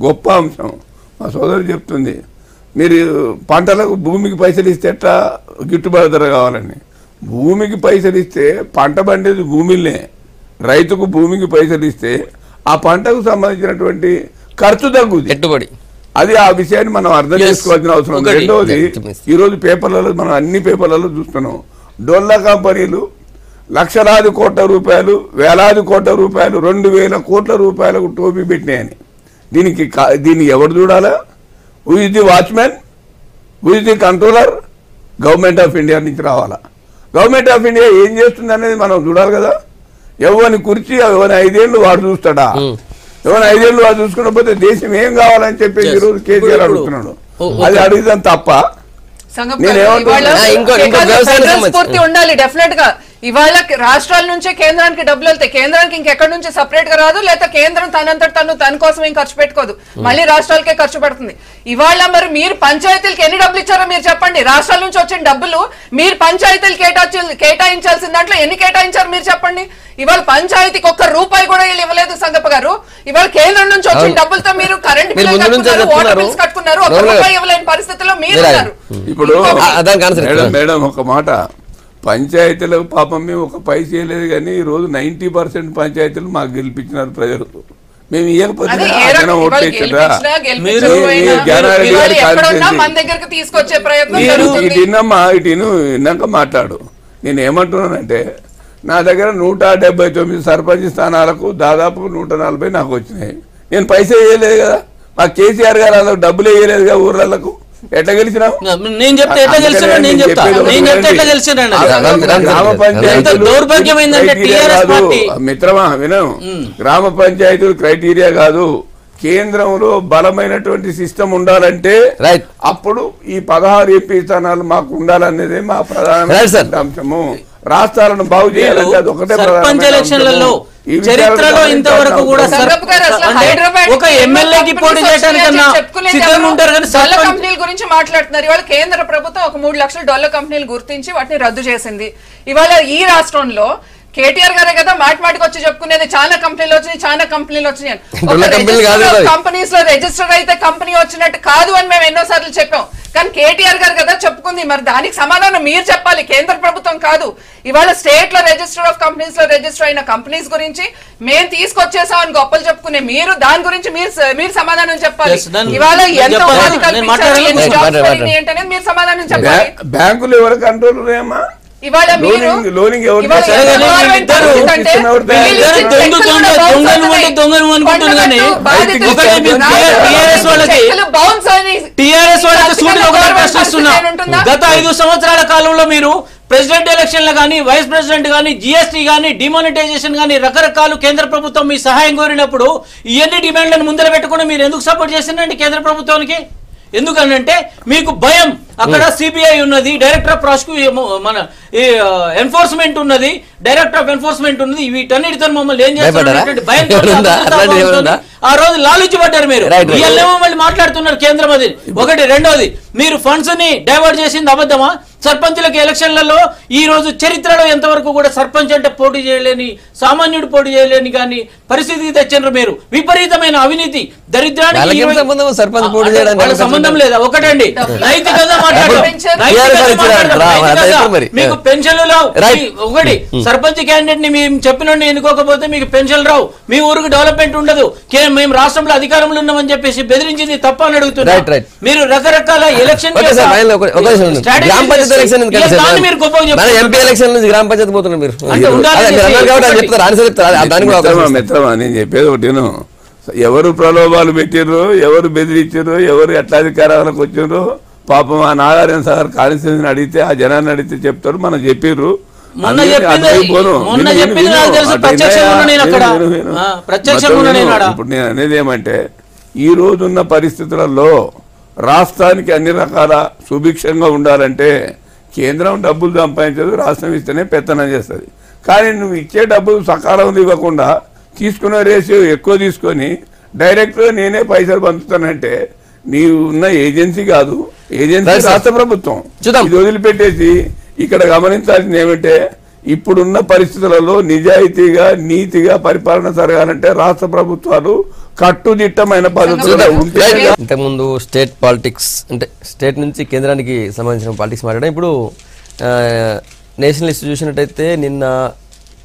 గొప్ప అంశం మా సోదరు చెప్తుంది, మీరు పంటలకు భూమికి పైసలు ఇస్తే ఎట్లా గిట్టుబాటు ధర కావాలని. భూమికి పైసలు ఇస్తే పంట పండేది భూమిలోనే. రైతుకు భూమికి పైసలు ఇస్తే ఆ పంటకు సంబంధించినటువంటి ఖర్చు తగ్గుతుంది, పెట్టుబడి. అది ఆ విషయాన్ని మనం అర్థం చేసుకోవాల్సిన అవసరం ఉంది. రెండవది, ఈరోజు పేపర్లలో మనం అన్ని పేపర్లలో చూస్తున్నాం, డోల్లా కంపెనీలు లక్షలాది కోట్ల రూపాయలు, వేలాది కోట్ల రూపాయలు, 2000 కోట్ల రూపాయలకు టోపీ పెట్టినాయని. దీన్ని ఎవరు చూడాలా? Who is the watchman, who is the controller? Government of India నుంచి రావాలా. గవర్నమెంట్ ఆఫ్ ఇండియా ఏం చేస్తుంది అనేది మనం చూడాలి కదా. ఎవరిని కుర్చీ ఎవరిని 5 ఏళ్ళు వాడు చూస్తాడా? ఏమైనా 5 ఏళ్ళు అది చూసుకున్న పోతే దేశం ఏం కావాలని చెప్పేసి ఈ రోజు కేసీఆర్ అడుగుతున్నాడు. అది అడుగుతాం తప్ప స్ఫూర్తి ఉండాలి డెఫినెట్ గా. ఇవాళ రాష్ట్రాల నుంచే కేంద్రానికి డబ్బులు వెళ్తాయి, కేంద్రానికి ఇంకెక్కడి నుంచి సపరేట్ గా రాదు, లేదా కేంద్రం తన కోసం ఏం ఖర్చు పెట్టుకోదు, మళ్ళీ రాష్ట్రాలకే ఖర్చు పెడుతుంది. ఇవాళ మరి మీరు పంచాయతీలకు ఎన్ని డబ్బులు ఇచ్చారో మీరు చెప్పండి. రాష్ట్రాల నుంచి వచ్చిన డబ్బులు మీరు పంచాయతీలు కేటాయించాల్సిన దాంట్లో ఎన్ని కేటాయించారు మీరు చెప్పండి. ఇవాళ పంచాయతీకి ఒక్క రూపాయి కూడా వీళ్ళు ఇవ్వలేదు సంగప్ప గారు. ఇవాళ కేంద్రం నుంచి వచ్చిన డబ్బులతో మీరు కరెంట్ బిల్లు కట్టుకున్నారు, వాటర్ బిల్స్ కట్టుకున్నారు, ఒక్క రూపాయి ఇవ్వలేని పరిస్థితిలో మీరు ఉన్నారు. ఇప్పుడు మేడం ఒక మాట, పంచాయతీలకు పాపం మేము ఒక పైస చేయలేదు కానీ ఈ రోజు 90% పంచాయతీలు మాకు గెలిపించినారు ప్రజలు. మేము ఇవ్వకపోతే ఇటు విన్నాక మాట్లాడు. నేను ఏమంటున్నానంటే నా దగ్గర 179 సర్పంచ్ స్థానాలకు దాదాపు 140 నాకు వచ్చినాయి. నేను పైసా వేయలేదు కదా, మా కేసీఆర్ గారు వాళ్ళకు డబ్బులు వేయలేదు కదా ఊర్లకు. ఎట్లా గెలిచినావు? నేను చెప్తే ఎట్లా గెలిచినా నేను చెప్తా, నేను చెప్తే ఎట్లా గెలిచినా. మిత్రమా విను, గ్రామ పంచాయతీలు క్రైటీరియా కాదు, కేంద్రంలో బలమైనటువంటి సిస్టమ్ ఉండాలంటే అప్పుడు ఈ 16 ఎంపీ స్థానాలు మాకు ఉండాలనేదే మా ప్రధాన అంశము. రాష్ట్రాలను బాగు చేయాలంటే అది ఒకటే సర్పంచ్ ఎలక్షన్లలో చరిత్రలో ఇంతవరకు కూడా ఒక ఎమ్మెల్యేకి పోటీ చేయడానికన్నా సిద్ధంగా ఉంటారు కానీ కంపెనీల గురించి మాట్లాడుతున్నారు. ఇవాళ కేంద్ర ప్రభుత్వం ఒక 3 లక్షల డాలర్ కంపెనీలు గుర్తించి వాటిని రద్దు చేసింది. ఇవాళ ఈ రాష్ట్రంలో కేటీఆర్ గారే కదా మాటిమాటికి వచ్చి చెప్పుకునేది చాలా కంపెనీలు వచ్చినాయి. కంపెనీస్ లో రిజిస్టర్ అయితే కంపెనీ వచ్చినట్టు కాదు అని మేము ఎన్నోసార్లు చెప్పాం. కానీ కేటీఆర్ గారు కదా చెప్పుకుంది, మరి దానికి సమాధానం మీరు చెప్పాలి, కేంద్ర ప్రభుత్వం కాదు. ఇవాళ స్టేట్ లో రిజిస్టర్ ఆఫ్ కంపెనీస్ లో రిజిస్టర్ అయిన కంపెనీస్ గురించి మేము తీసుకొచ్చేసామని గొప్పలు చెప్పుకునే మీరు దాని గురించి మీరు సమాధానం చెప్పాలి. ఇవాళ ఎంత ఉపాధి కల్పించారు, ఎన్ని జాబ్స్ పెరిగినాయి ఏంటనేది మీరు సమాధానం చెప్పాలి. బ్యాంకులు ఎవరు కంట్రోల్ ఉన్నాయమ్మా? ఇవాళ గత 5 సంవత్సరాల కాలంలో మీరు ప్రెసిడెంట్ ఎలక్షన్లు కానీ, వైస్ ప్రెసిడెంట్ కానీ, జిఎస్టీ కానీ, డిమానిటైజేషన్ కానీ రకరకాలు కేంద్ర ప్రభుత్వం మీ సహాయం కోరినప్పుడు ఇవన్నీ డిమాండ్లను ముందర పెట్టుకుని మీరు ఎందుకు సపోర్ట్ చేసిందండి కేంద్ర ప్రభుత్వానికి? ఎందుకనంటే మీకు భయం. అక్కడ సిబిఐ ఉన్నది, డైరెక్టర్ ఆఫ్ ప్రాసిక్యూషన్, మన ఎన్ఫోర్స్మెంట్ ఉన్నది, డైరెక్టర్ ఆఫ్ ఎన్ఫోర్స్మెంట్ ఉన్నది. వీటన్నిటితో మమ్మల్ని ఏం చేస్తున్నారు భయం. ఆ రోజు లాలుచిపడ్డారు మీరు. ఇవాళేమో మళ్ళీ మాట్లాడుతున్నారు కేంద్రం. అది ఒకటి. రెండోది, మీరు ఫండ్స్ ని డైవర్ట్ చేసింది అబద్ధమా? సర్పంచులకు ఎలక్షన్లలో ఈ రోజు చరిత్రలో ఎంతవరకు కూడా సర్పంచ్ అంటే పోటీ చేయలేని, సామాన్యుడు పోటీ చేయలేని కానీ పరిస్థితికి తెచ్చారు మీరు. విపరీతమైన అవినీతి, దరిద్రానికి సంబంధం లేదా? ఒకటండి, నైతికంగా మీకు పెన్షన్లు రావు. ఒకటి, సర్పంచ్ క్యాండిడేట్ ని మేము చెప్పినండి ఎన్నుకోకపోతే మీకు పెన్షన్ రావు, మీ ఊరికి డెవలప్మెంట్ ఉండదు, మేము రాష్ట్రంలో అధికారంలో ఉన్నామని చెప్పేసి బెదిరించింది తప్ప అని అడుగుతున్నారు. మీరు రకరకాల ఎలక్షన్ మిత్రమా నేను చెప్పేది ఒకటి, ఎవరు ప్రలోభాలు పెట్టిర్రో, ఎవరు బెదిరించారో, ఎవరు ఎట్లా అధికారాలకు వచ్చిర్రో పాపం ఆ నాగార్జున సాగర్ కాన్స్టిట్యూన్సీని అడిగితే, ఆ జనాన్ని అడిగితే చెప్తారు. మనం చెప్పిర్రు. ఇప్పుడు నేను అనేది ఏమంటే, ఈ రోజున్న పరిస్థితులలో రాష్ట్రానికి అన్ని రకాల సుభిక్షంగా ఉండాలంటే కేంద్రం డబ్బులు సంపాదించదు, రాష్ట్రం ఇస్తేనే పెత్తనం చేస్తుంది. కానీ నువ్వు ఇచ్చే డబ్బులు సకాలంలో ఇవ్వకుండా తీసుకున్న రేషియో ఎక్కువ తీసుకొని డైరెక్ట్గా నేనే పైసలు పంపుతానంటే నీవు ఉన్న ఏజెన్సీ కాదు, ఏజెన్సీ రాష్ట్ర ప్రభుత్వం. ఇది వదిలిపెట్టేసి ఇక్కడ గమనించాల్సింది ఏమంటే, ఇప్పుడున్న పరిస్థితులలో నిజాయితీగా నీతిగా పరిపాలన జరగాలంటే రాష్ట్ర ప్రభుత్వాలు కట్టుదిట్టమైన పద్ధతులు ఉంటే. ఇంతకుముందు స్టేట్ పాలిటిక్స్ అంటే స్టేట్ నుంచి కేంద్రానికి సంబంధించిన పాలిటిక్స్ మాట్లాడడం. ఇప్పుడు నేషనల్ ఇష్యూ చూసినట్టయితే నిన్న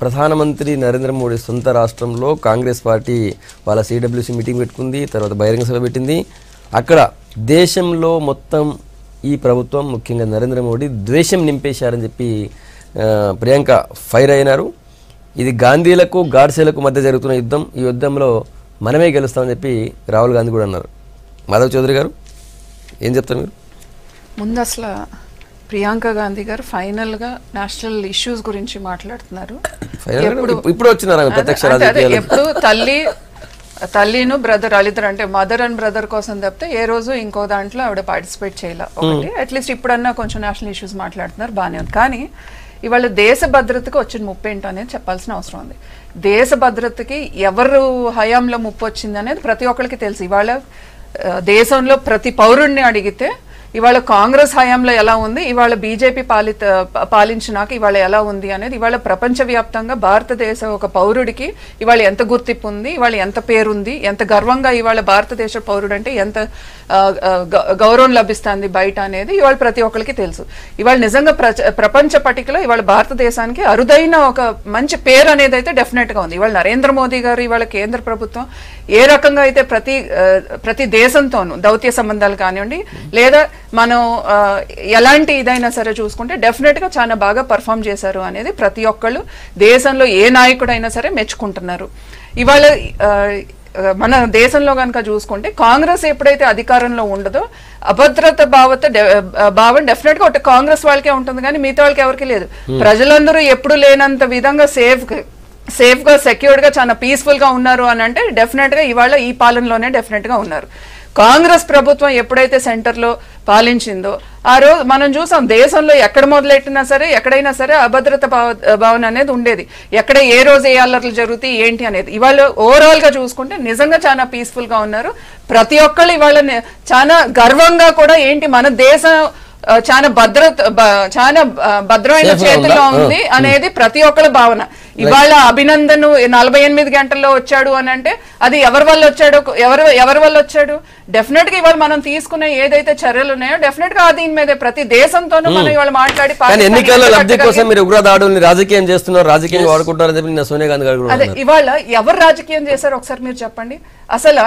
ప్రధానమంత్రి నరేంద్ర మోడీ సొంత రాష్ట్రంలో కాంగ్రెస్ పార్టీ వాళ్ళ సిడబ్ల్యూసీ మీటింగ్ పెట్టుకుంది, తర్వాత బహిరంగ సభ పెట్టింది. అక్కడ దేశంలో మొత్తం ఈ ప్రభుత్వం ముఖ్యంగా నరేంద్ర మోడీ ద్వేషం నింపేశారని చెప్పి ప్రియాంక ఫైర్ అయినారు. ఇది గాంధీలకు గాడ్సేలకు మధ్య జరుగుతున్న యుద్ధం, ఈ యుద్ధంలో మనమే గెలుస్తామని చెప్పి రాహుల్ గాంధీ కూడా అన్నారు. మాధవ్ చౌదరి గారు ఏం చెప్తారు మీరు? ముందు అసలు ప్రియాంక గాంధీ గారు ఫైనల్ గా నేషనల్ ఇష్యూస్ గురించి మాట్లాడుతున్నారు. ఇప్పుడు వచ్చినారు ప్రత్యక్ష రాజకీయాలు. ఎప్పుడు తల్లి తల్లిను బ్రదర్ వాళ్ళిద్దరు అంటే మదర్ అండ్ బ్రదర్ కోసం తప్పితే ఏ రోజు ఇంకో దాంట్లో ఆవిడ పార్టిసిపేట్ చేయాలి. ఒకటి అట్లీస్ట్ ఇప్పుడన్నా కొంచెం నేషనల్ ఇష్యూస్ మాట్లాడుతున్నారు, బాగానే ఉంది. కానీ ఇవాళ దేశ భద్రతకు వచ్చిన ముప్పు ఏంటో అనేది చెప్పాల్సిన అవసరం ఉంది. దేశ భద్రతకి ఎవరు హయాంలో ముప్పు వచ్చింది అనేది ప్రతి ఒక్కరికి తెలుసు. ఇవాళ దేశంలో ప్రతి పౌరుడిని అడిగితే ఇవాళ కాంగ్రెస్ హయాంలో ఎలా ఉంది, ఇవాళ బీజేపీ పాలించినాక ఇవాళ ఎలా ఉంది అనేది ఇవాళ ప్రపంచవ్యాప్తంగా భారతదేశ ఒక పౌరుడికి ఇవాళ ఎంత గుర్తింపు ఉంది, ఇవాళ ఎంత పేరుంది, ఎంత గర్వంగా ఇవాళ భారతదేశ పౌరుడు అంటే ఎంత గౌరవం లభిస్తుంది బయట అనేది ఇవాళ ప్రతి ఒక్కరికి తెలుసు. ఇవాళ నిజంగా ప్రపంచ పట్టికలో ఇవాళ భారతదేశానికి అరుదైన ఒక మంచి పేరు అనేది అయితే డెఫినెట్ గా ఉంది. ఇవాళ నరేంద్ర మోదీ గారు ఇవాళ కేంద్ర ప్రభుత్వం ఏ రకంగా అయితే ప్రతి దేశంతోనూ దౌత్య సంబంధాలు కానివ్వండి లేదా మనం ఎలాంటి ఇదైనా సరే చూసుకుంటే డెఫినెట్ గా చాలా బాగా పర్ఫామ్ చేశారు అనేది ప్రతి ఒక్కళ్ళు దేశంలో ఏ నాయకుడైనా సరే మెచ్చుకుంటున్నారు. ఇవాళ మన దేశంలో కనుక చూసుకుంటే కాంగ్రెస్ ఎప్పుడైతే అధికారంలో ఉండదో అభద్రత భావం డెఫినెట్ గా ఒకటి కాంగ్రెస్ వాళ్ళకే ఉంటుంది కానీ మిగతా వాళ్ళకి ఎవరికి లేదు. ప్రజలందరూ ఎప్పుడు లేనంత విధంగా సేఫ్ గా సెక్యూర్డ్ గా చాలా పీస్ఫుల్ గా ఉన్నారు అని అంటే డెఫినెట్ గా ఇవాళ ఈ పాలనలోనే డెఫినెట్ గా ఉన్నారు. కాంగ్రెస్ ప్రభుత్వం ఎప్పుడైతే సెంటర్ లో పాలించిందో ఆ రోజు మనం చూసాం దేశంలో ఎక్కడ మొదలెట్టినా సరే ఎక్కడైనా సరే అభద్రత భావన అనేది ఉండేది. ఎక్కడ ఏ రోజు ఏ అల్లర్లు జరుగుతాయి ఏంటి అనేది. ఇవాళ ఓవరాల్ గా చూసుకుంటే నిజంగా చాలా పీస్ఫుల్ గా ఉన్నారు. ప్రతి ఒక్కళ్ళు ఇవాళ చాలా గర్వంగా కూడా ఏంటి మన దేశం చాలా భద్రమైన చేతుల్లో ఉంది అనేది ప్రతి ఒక్కళ్ళ భావన. ఇవాళ అభినందన్ 48 గంటల్లో వచ్చాడు అని అంటే అది ఎవరి వల్ల వచ్చాడు డెఫినెట్ గా ఇవాళ మనం తీసుకునే ఏదైతే చర్యలు ఉన్నాయో డెఫినెట్ గా దీని మీద ప్రతి దేశంతోనూ మనం ఇవాళ మాట్లాడి ఎన్నికల్లో లబ్ధి కోసం మీరు ఉగ్రదాడుల్ని రాజకీయం చేస్తున్నారు, రాజకీయం వాడుకుంటారని చెప్పి సోనియా గాంధీ గారు అదే ఇవాళ ఎవరు రాజకీయం చేశారు ఒకసారి మీరు చెప్పండి. అసలు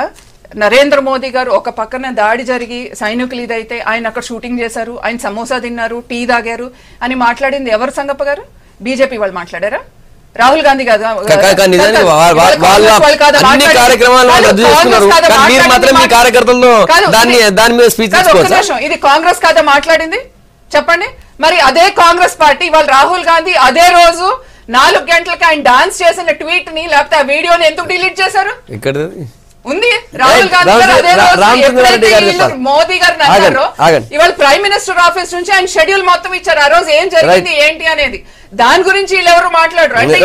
నరేంద్ర మోదీ గారు ఒక పక్కన దాడి జరిగి సైనికులు ఇదైతే ఆయన అక్కడ షూటింగ్ చేశారు, ఆయన సమోసా తిన్నారు, టీ తాగారు అని మాట్లాడింది ఎవరు? సంగప్ప గారు బీజేపీ వాళ్ళు మాట్లాడారా? రాహుల్ గాంధీ కాదు ఇది కాంగ్రెస్ కాదా మాట్లాడింది చెప్పండి. మరి అదే కాంగ్రెస్ పార్టీ ఇవాళ రాహుల్ గాంధీ అదే రోజు 4 గంటలకి ఆయన డాన్స్ చేసిన ట్వీట్ ని లేకపోతే ఆ వీడియోని ఎందుకు డిలీట్ చేశారు? ఉంది రాహుల్ గాంధీ గారు అదే రోజు మోదీ గారిని అన్నారు. ఇవాళ ప్రైమ్ మినిస్టర్ ఆఫీస్ నుంచి ఆయన షెడ్యూల్ మొత్తం ఇచ్చారు ఆ రోజు ఏం జరిగింది ఏంటి అనేది. దాని గురించి వీళ్ళు ఎవరు మాట్లాడరు. అంటే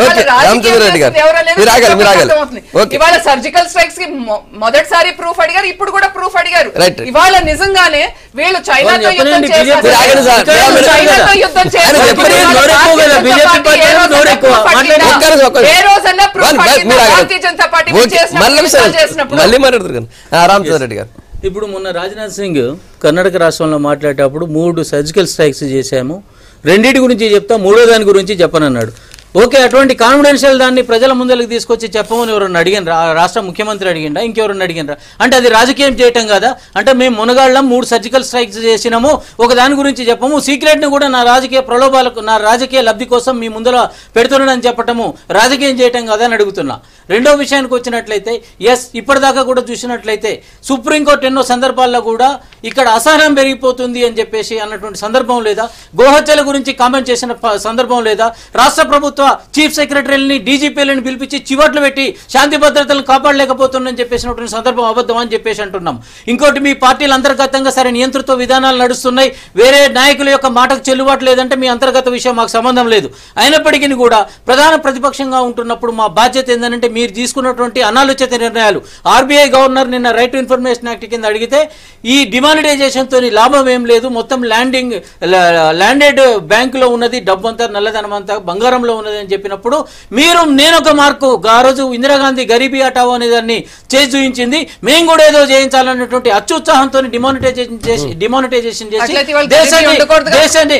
ఇవాళ సర్జికల్ స్ట్రైక్స్ కి మొదటిసారి ప్రూఫ్ అడిగారు, ఇప్పుడు కూడా ప్రూఫ్ అడిగారు. ఇవాళ నిజంగానే వీళ్ళు చైనాతో యుద్ధం చేశారు, ఏ రోజన్నా ప్రూఫ్ భారతీయ జనతా పార్టీ చేసినప్పుడు. ఇప్పుడు మొన్న రాజ్నాథ్ సింగ్ కర్ణాటక రాష్ట్రంలో మాట్లాడేటప్పుడు 3 సర్జికల్ స్ట్రైక్స్ చేశాము, 2 గురించి చెప్తా 3వ దాని గురించి చెప్పనన్నాడు. ఓకే, అటువంటి కాన్ఫిడెన్షియల్ దాన్ని ప్రజల ముందరికి తీసుకొచ్చి చెప్పమని ఎవరన్నా అడిగిన రాష్ట్ర ముఖ్యమంత్రి అడిగిండా, ఇంకెవరన్నా అడిగినరా? అంటే అది రాజకీయం చేయటం కదా. అంటే మేము మునగాళ్ళం 3 సర్జికల్ స్ట్రైక్స్ చేసినాము, ఒక దాని గురించి చెప్పము, సీక్రెట్ని కూడా నా రాజకీయ ప్రలోభాలకు నా రాజకీయ లబ్ధి కోసం మీ ముందర పెడుతున్నానని చెప్పటము రాజకీయం చేయటం కదా అని అడుగుతున్నా. రెండో విషయానికి వచ్చినట్లయితే ఇప్పటిదాకా కూడా చూసినట్లయితే సుప్రీంకోర్టు ఎన్నో సందర్భాల్లో కూడా ఇక్కడ అసహనం పెరిగిపోతుంది అని చెప్పేసి అన్నటువంటి సందర్భం లేదా, గోహత్యల గురించి కామెంట్ చేసిన సందర్భం లేదా, రాష్ట్ర ప్రభుత్వ చీఫ్ సెక్రటరీని డీజీపీలను పిలిపించి చివట్లు పెట్టి శాంతి భద్రతలను కాపాడలేకపోతుందని చెప్పేసినటువంటి సందర్భం అబద్ధం అని చెప్పేసి అంటున్నాం. ఇంకోటి మీ పార్టీల అంతర్గతంగా సరే నియంతృత్వ విధానాలు నడుస్తున్నాయి, వేరే నాయకుల యొక్క మాటకు చెల్లుబాటు లేదంటే మీ అంతర్గత విషయం మాకు సంబంధం లేదు. అయినప్పటికీ కూడా ప్రధాన ప్రతిపక్షంగా ఉంటున్నప్పుడు మా బాధ్యత ఏంటంటే మీరు తీసుకున్నటువంటి అనాలోచిత నిర్ణయాలు. ఆర్బీఐ గవర్నర్ నిన్న రైట్ టు ఇన్ఫర్మేషన్ యాక్ట్ కింద అడిగితే ఈ డిమానిటైజేషన్ తోని లాభం ఏం లేదు, మొత్తం ల్యాండెడ్ బ్యాంకులో ఉన్నది డబ్బు అంతా నల్లధనం అంతా బంగారంలో ఉన్నది అని చెప్పినప్పుడు మీరు నేను ఒక మార్కు ఆ రోజు ఇందిరాగాంధీ గరీబీ హఠావో అనే దాన్ని చేసి చూపించింది, మేము కూడా ఏదో చేయించాలన్నటువంటి అత్యుత్సాహంతో డిమానిటైజేషన్ చేసి దేశాన్ని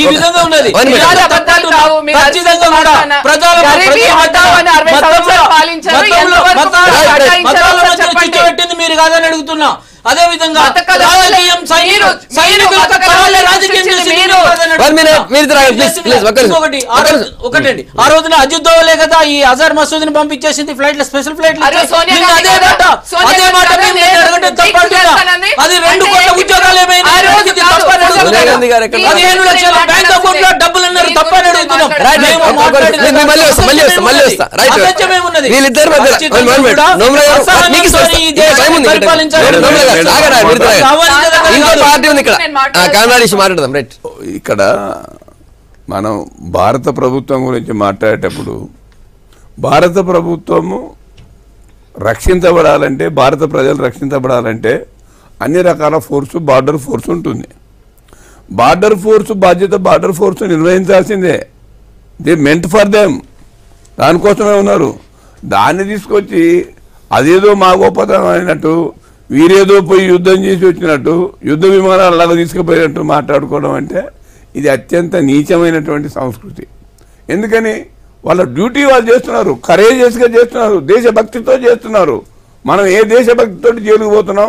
ఈ విధంగా ఉన్నది. పెట్టింది మీరు కాదని అడుగుతున్నా. అదే విధంగా రాజకీయం 1 minute, మీరు ప్లీజ్ ఒకటండి, ఆ రోజున అజిత్ దోవలే కదా ఈ అజార్ మసూద్ని పంపించేసింది ఫ్లైట్ లో, స్పెషల్ ఫ్లైట్. అదే మాట అది 2 కోట్ల ఉద్యోగాలు ఏమైనా 15 లక్షల బ్యాంక్ అకౌంట్ లో డబ్బులు ఉన్నారు తప్పని అడుగుతున్నాం. ఇక్కడ మనం భారత ప్రభుత్వం గురించి మాట్లాడేటప్పుడు భారత ప్రభుత్వము రక్షించబడాలంటే, భారత ప్రజలు రక్షించబడాలంటే అన్ని రకాల ఫోర్సు, బార్డర్ ఫోర్స్ ఉంటుంది. బార్డర్ ఫోర్సు బాధ్యత బార్డర్ ఫోర్సు నిర్వహించాల్సిందే. దే మెంట్ ఫర్ దెమ్, దానికోసమే ఉన్నారు. దాన్ని తీసుకొచ్చి అదేదో మా గొప్పతనం అయినట్టు, వీరేదో పోయి యుద్ధం చేసి వచ్చినట్టు, యుద్ధ విమానాలలాగా తీసుకుపోయినట్టు మాట్లాడుకోవడం అంటే ఇది అత్యంత నీచమైనటువంటి సంస్కృతి. ఎందుకని వాళ్ళ డ్యూటీ వాళ్ళు చేస్తున్నారు, కరేజియస్గా చేస్తున్నారు, దేశభక్తితో చేస్తున్నారు. మనం ఏ దేశభక్తితో జైలుకు పోతున్నాం?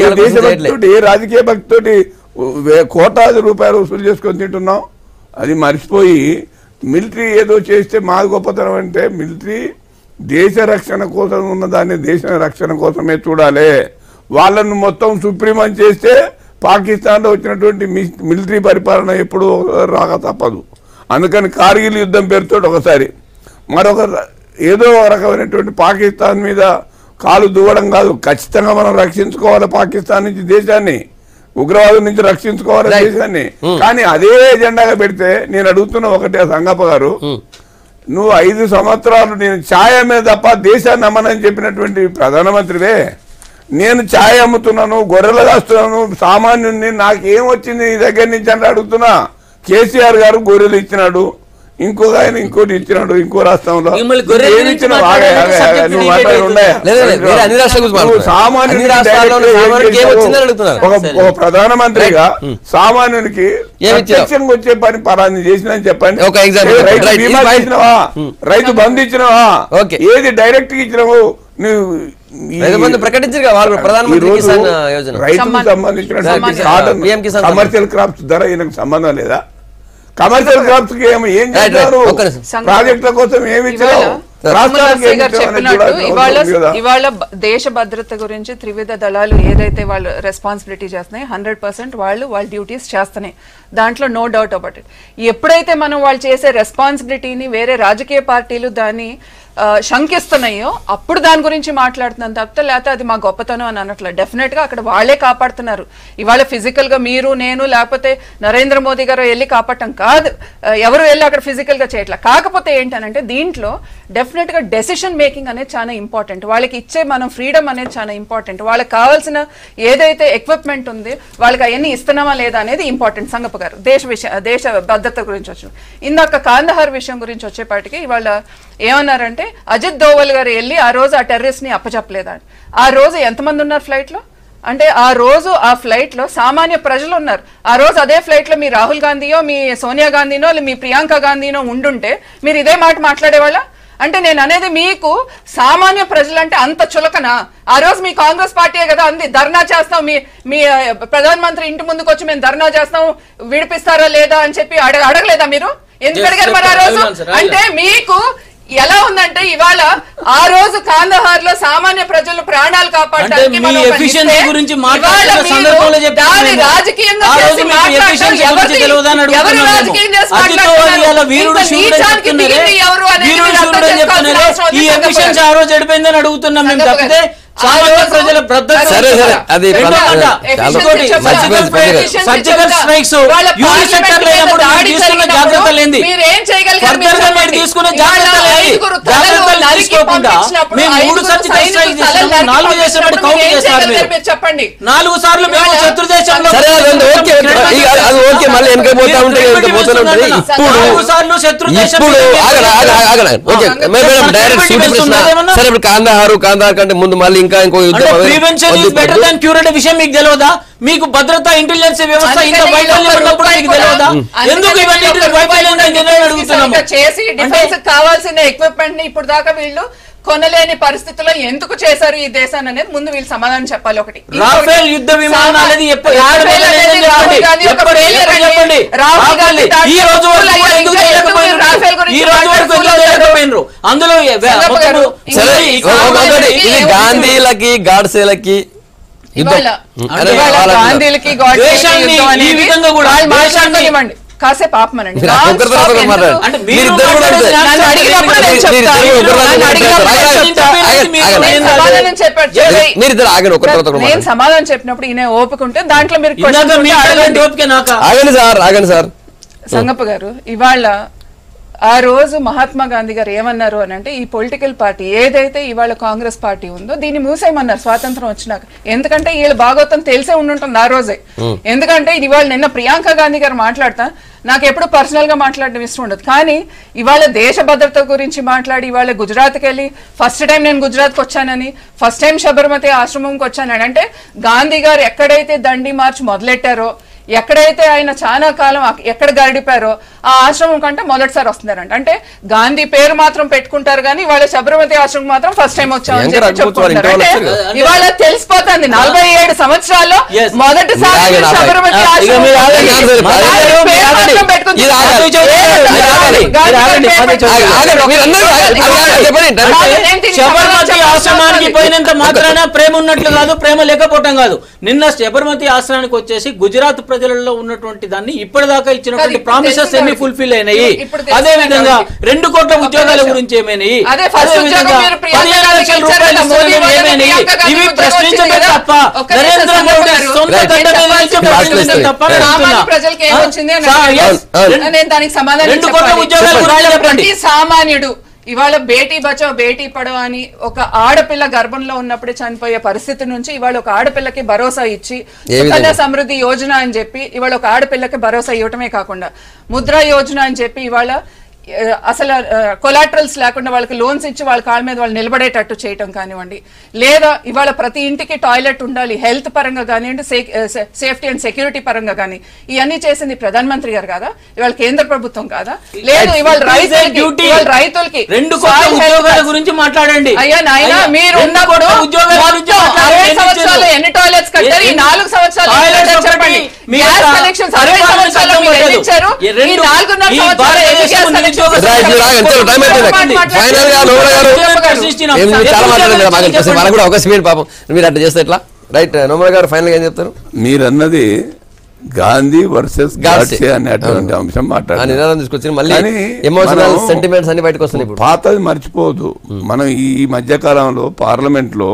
ఏ దేశభక్తితోటి, ఏ రాజకీయ భక్తితోటి కోట్లాది రూపాయలు వసూలు చేసుకొని తింటున్నాం? అది మర్చిపోయి మిలిటరీ ఏదో చేస్తే మా గొప్పతనం అంటే, మిలిటరీ దేశ రక్షణ కోసం ఉన్నదాన్ని దేశ రక్షణ కోసమే చూడాలి. వాళ్ళను మొత్తం సుప్రీం చేస్తే పాకిస్తాన్లో వచ్చినటువంటి మిలిటరీ పరిపాలన ఎప్పుడు రాక తప్పదు. అందుకని కార్గిల్ యుద్ధం పేరుతో ఒకసారి, మరొక ఏదో రకమైనటువంటి పాకిస్తాన్ మీద కాలు దువ్వడం కాదు, ఖచ్చితంగా మనం రక్షించుకోవాలి పాకిస్తాన్ నుంచి దేశాన్ని, ఉగ్రవాదం నుంచి రక్షించుకోవాలి దేశాన్ని. కానీ అదే ఎజెండాగా పెడితే నేను అడుగుతున్న ఒకటే సంగప్ప గారు, నువ్వు 5 సంవత్సరాలు నేను ఛాయ మీద తప్ప దేశాన్ని నమ్మనని చెప్పినటువంటి ప్రధానమంత్రివే, నేను ఛాయ్ అమ్ముతున్నాను, గొర్రెలు కాస్తున్నాను, సామాన్యుని, నాకేం వచ్చింది నీ దగ్గర నుంచి అంటే అడుగుతున్నా. కేసీఆర్ గారు గొర్రెలు ఇచ్చినాడు, ఇంకొక ఆయన ఇంకోటి ఇచ్చినాడు, ఇంకో రాష్ట్రంలో ఒక ప్రధానమంత్రిగా సామాన్యునికి వచ్చే పని పరాన్ని చేసినా చెప్పండి. రైతు బీమా ఇచ్చినవా? రైతు బంధు ఇచ్చినవా? ఏది డైరెక్ట్ ఇచ్చినావు? నువ్వు ప్రకటించారు రైతుకు సంబంధించిన కమర్షియల్ క్రాప్స్ ధర ఈయనకు సంబంధం లేదా? కమర్షియల్ క్రాప్స్ కి ఏం చేశారు? ప్రాజెక్టుల కోసం ఏమి ఇచ్చారు? ఇవాళ దేశ భద్రత గురించి త్రివిధ దళాలు ఏదైతే వాళ్ళు రెస్పాన్సిబిలిటీ చేస్తున్నాయి 100% వాళ్ళ డ్యూటీస్ చేస్తున్నాయి, దాంట్లో నో డౌట్ అబౌట్ ఇట్. ఎప్పుడైతే మనం వాళ్ళు చేసే రెస్పాన్సిబిలిటీని వేరే రాజకీయ పార్టీలు దాన్ని శంకిస్తున్నాయో అప్పుడు దాని గురించి మాట్లాడుతున్నాను తప్పితే, లేకపోతే అది మా గొప్పతనం అని అనట్లే. డెఫినెట్ గా అక్కడ వాళ్లే కాపాడుతున్నారు. ఇవాళ ఫిజికల్ గా మీరు, నేను, లేకపోతే నరేంద్ర మోదీ గారు వెళ్ళి కాపాడటం కాదు, ఎవరు వెళ్ళి అక్కడ ఫిజికల్ గా చేయట్లా. కాకపోతే ఏంటనంటే దీంట్లో డెఫినెట్ గా డెసిషన్ మేకింగ్ అనేది చాలా ఇంపార్టెంట్. వాళ్ళకి ఇచ్చే మనం ఫ్రీడమ్ అనేది చాలా ఇంపార్టెంట్. వాళ్ళకి కావాల్సిన ఏదైతే ఎక్విప్మెంట్ ఉంది వాళ్ళకి అవన్నీ ఇస్తున్నామా లేదా అనేది ఇంపార్టెంట్. సంగప్ప గారు దేశ భద్రత గురించి వచ్చి ఇందాక కాందహార్ విషయం గురించి వచ్చేపాటికి ఇవాళ ఏమన్నారంటే అజిత్ దోవల్ గారు వెళ్ళి ఆ రోజు ఆ టెర్రరిస్ట్ ని అప్పచెప్పలేదని. ఆ రోజు ఎంతమంది ఉన్నారు ఫ్లైట్ లో? అంటే ఆ రోజు ఆ ఫ్లైట్ లో సామాన్య ప్రజలు ఉన్నారు. ఆ రోజు అదే ఫ్లైట్ లో మీ రాహుల్ గాంధీయో, మీ సోనియా గాంధీనో, మీ ప్రియాంక గాంధీనో ఉండుంటే మీరు ఇదే మాట మాట్లాడేవాళ్ళ? అంటే నేను అనేది మీకు సామాన్య ప్రజలంటే అంత చులకనా? ఆ రోజు మీ కాంగ్రెస్ పార్టీయే కదా అంది ధర్నా చేస్తాం, మీ ప్రధానమంత్రి ఇంటి ముందుకు వచ్చి మేము ధర్నా చేస్తాం, విడిపిస్తారా లేదా అని చెప్పి అడగలేదా మీరు? ఎందుకు అడిగారు మరి ఆ రోజు? అంటే మీకు ఎలా ఉందంటే ఇవాళ ఆ రోజు కాందహార్ లో సామాన్య ప్రజలు ప్రాణాలు కాపాడడానికి రాజకీయంగా సర్జికల్ స్ట్రైక్స్ యూని సెక్టర్ లేనప్పుడు తీసుకున్న జాగ్రత్త లేని తీసుకున్న జాగ్రత్తలు తీసుకోకుండా మేము 3 సర్జికల్ స్ట్రైక్స్ తీసుకున్నాం, 4 చేసినప్పుడు కౌంట్ చేస్తారు. చెప్పండి 4 సార్లు మేము శత్రు దేశంలో 4 సార్లు శత్రు కాందహార్ కంటే ముందు మళ్ళీ ఇంకా ఇంకో prevention is better than curative విషయం మీకు తెలియదా? మీకు భద్రతా ఇంటెలిజెన్స్ వ్యవస్థ ఇంత వైఫల్యం ఉన్నప్పుడు మీకు తెలియదా? ఎందుకు ఇవన్నీ వైఫల్యం అడుగుతున్నాము? చేసి డిఫెన్స్ కావాల్సిన ఎక్విప్మెంట్ ని ఇప్పుడు దాకా వీళ్ళు కొనలేని పరిస్థితిలో ఎందుకు చేశారు ఈ దేశాన్ని అనేది ముందు వీళ్ళు సమాధానం చెప్పాలి. ఒకటి రాఫెల్ యుద్ధ విమానం అనేది రాహుల్ గాంధీ ఒక failure అండి. రాహుల్ గాంధీ ఈ రోజు అందులో ఇది గాంధీలకి గాడ్సేలకి గాంధీలకి కాసేపు ఆపమనండి. నేను సమాధానం చెప్పినప్పుడు ఈయన ఓపుకుంటే దాంట్లో మీరు ఆగండి సార్. సంగప్ప గారు, ఇవాళ ఆ రోజు మహాత్మా గాంధీ గారు ఏమన్నారు అని అంటే, ఈ పొలిటికల్ పార్టీ ఏదైతే ఇవాళ కాంగ్రెస్ పార్టీ ఉందో దీన్ని మూసేయమన్నారు స్వాతంత్రం వచ్చినాక. ఎందుకంటే వీళ్ళు భాగవతం తెలిసే ఉండుంటుంది ఆ రోజే. ఎందుకంటే ఇవాళ నిన్న ప్రియాంక గాంధీ గారు మాట్లాడతా, నాకు ఎప్పుడు పర్సనల్ గా మాట్లాడడం ఇష్టం ఉండదు, కానీ ఇవాళ దేశ భద్రత గురించి మాట్లాడి ఇవాళ గుజరాత్కి వెళ్ళి ఫస్ట్ టైం నేను గుజరాత్కి వచ్చానని, ఫస్ట్ టైం శబర్మతి ఆశ్రమంకి వచ్చానని, అంటే గాంధీ గారు ఎక్కడైతే దండి మార్చ్ మొదలెట్టారో, ఎక్కడైతే ఆయన చాలా కాలం ఎక్కడ గడిపారో ఆ ఆశ్రమం కంటే మొదటిసారి వస్తున్నారంట. అంటే గాంధీ పేరు మాత్రం పెట్టుకుంటారు కానీ ఇవాళ శబర్మతి ఆశ్రమం మాత్రం ఫస్ట్ టైం వచ్చామని చెప్పుకుంటారు. అంటే ఇవాళ తెలిసిపోతుంది 47 సంవత్సరాల్లో మొదటిసారి శబర్మతి ఆశ్రమానికి పోయినంత మాత్రాన ప్రేమ ఉన్నట్లు కాదు, ప్రేమ లేకపోవటం కాదు. నిన్న శబర్మతి ఆశ్రమానికి వచ్చేసి గుజరాత్ ప్రజలలో ఉన్నటువంటి దాన్ని ఇప్పటిదాకా ఇచ్చినటువంటి ప్రామిసెస్ ఎన్ని ఫుల్ఫిల్ అయినాయి, అదే విధంగా 2 కోట్ల ఉద్యోగాల గురించి ఏమైనాయి, అదే విధంగా 15 లక్షల రూపాయలు ఏమైనాయి, ఇవి ప్రశ్నించడం తప్ప నరేంద్ర మోడీ సొంత గడ్డ మీద నుంచి ప్రశ్నించడం తప్ప 2 కోట్ల ఉద్యోగాల గురించి చెప్పండి. సామాన్యుడు ఇవాళ బేటీ బచావ్ బేటీ పడావ్ అని ఒక ఆడపిల్ల గర్భంలో ఉన్నప్పుడే చనిపోయే పరిస్థితి నుంచి ఇవాళ ఒక ఆడపిల్లకి భరోసా ఇచ్చి సుకన్య సమృద్ధి యోజన అని చెప్పి ఇవాళ ఒక ఆడపిల్లకి భరోసా ఇవ్వటమే కాకుండా ముద్రా యోజన అని చెప్పి ఇవాళ అసలు కొలాటరల్స్ లేకుండా వాళ్ళకి లోన్స్ ఇచ్చి వాళ్ళ కాళ్ళ మీద వాళ్ళు నిలబడేటట్టు చేయటం కానివ్వండి, లేదా ఇవాళ ప్రతి ఇంటికి టాయిలెట్ ఉండాలి హెల్త్ పరంగా కానివ్వండి, సేఫ్టీ అండ్ సెక్యూరిటీ పరంగా కానీ ఇవన్నీ చేసింది ప్రధాన మంత్రి గారు కాదా, ఇవాళ కేంద్ర ప్రభుత్వం కాదా? లేదు ఇవాళ రైతులకి 2 కోట్ల ఉద్యోగాల గురించి మాట్లాడండి. అయ్యా నాయన, మీరు ఉన్నప్పుడు 60 సంవత్సరాలు ఎన్ని టాయిలెట్స్ కట్టారు? ఈ 4 సంవత్సరాలు చెప్పండి. గ్యాస్ కనెక్షన్స్ 60 సంవత్సరాలు మీరు ఎన్ని ఇచ్చారు? ఈ 4.5 సంవత్సరాలు పాపం మీరు అట్లా చేస్తే ఎట్లా? రైట్, నోమల్ గారు ఫైనల్ గా ఏం చెప్తారు? మీరన్నది గాంధీ వర్సెస్ గాడ్సే అనేటువంటి అంశం మాట్లాడారు. మళ్ళీ ఎమోషనల్ సెంటిమెంట్స్ అన్ని బయటకు వస్తున్నాయి. పాతది మర్చిపోవద్దు. మనం ఈ మధ్యకాలంలో పార్లమెంట్ లో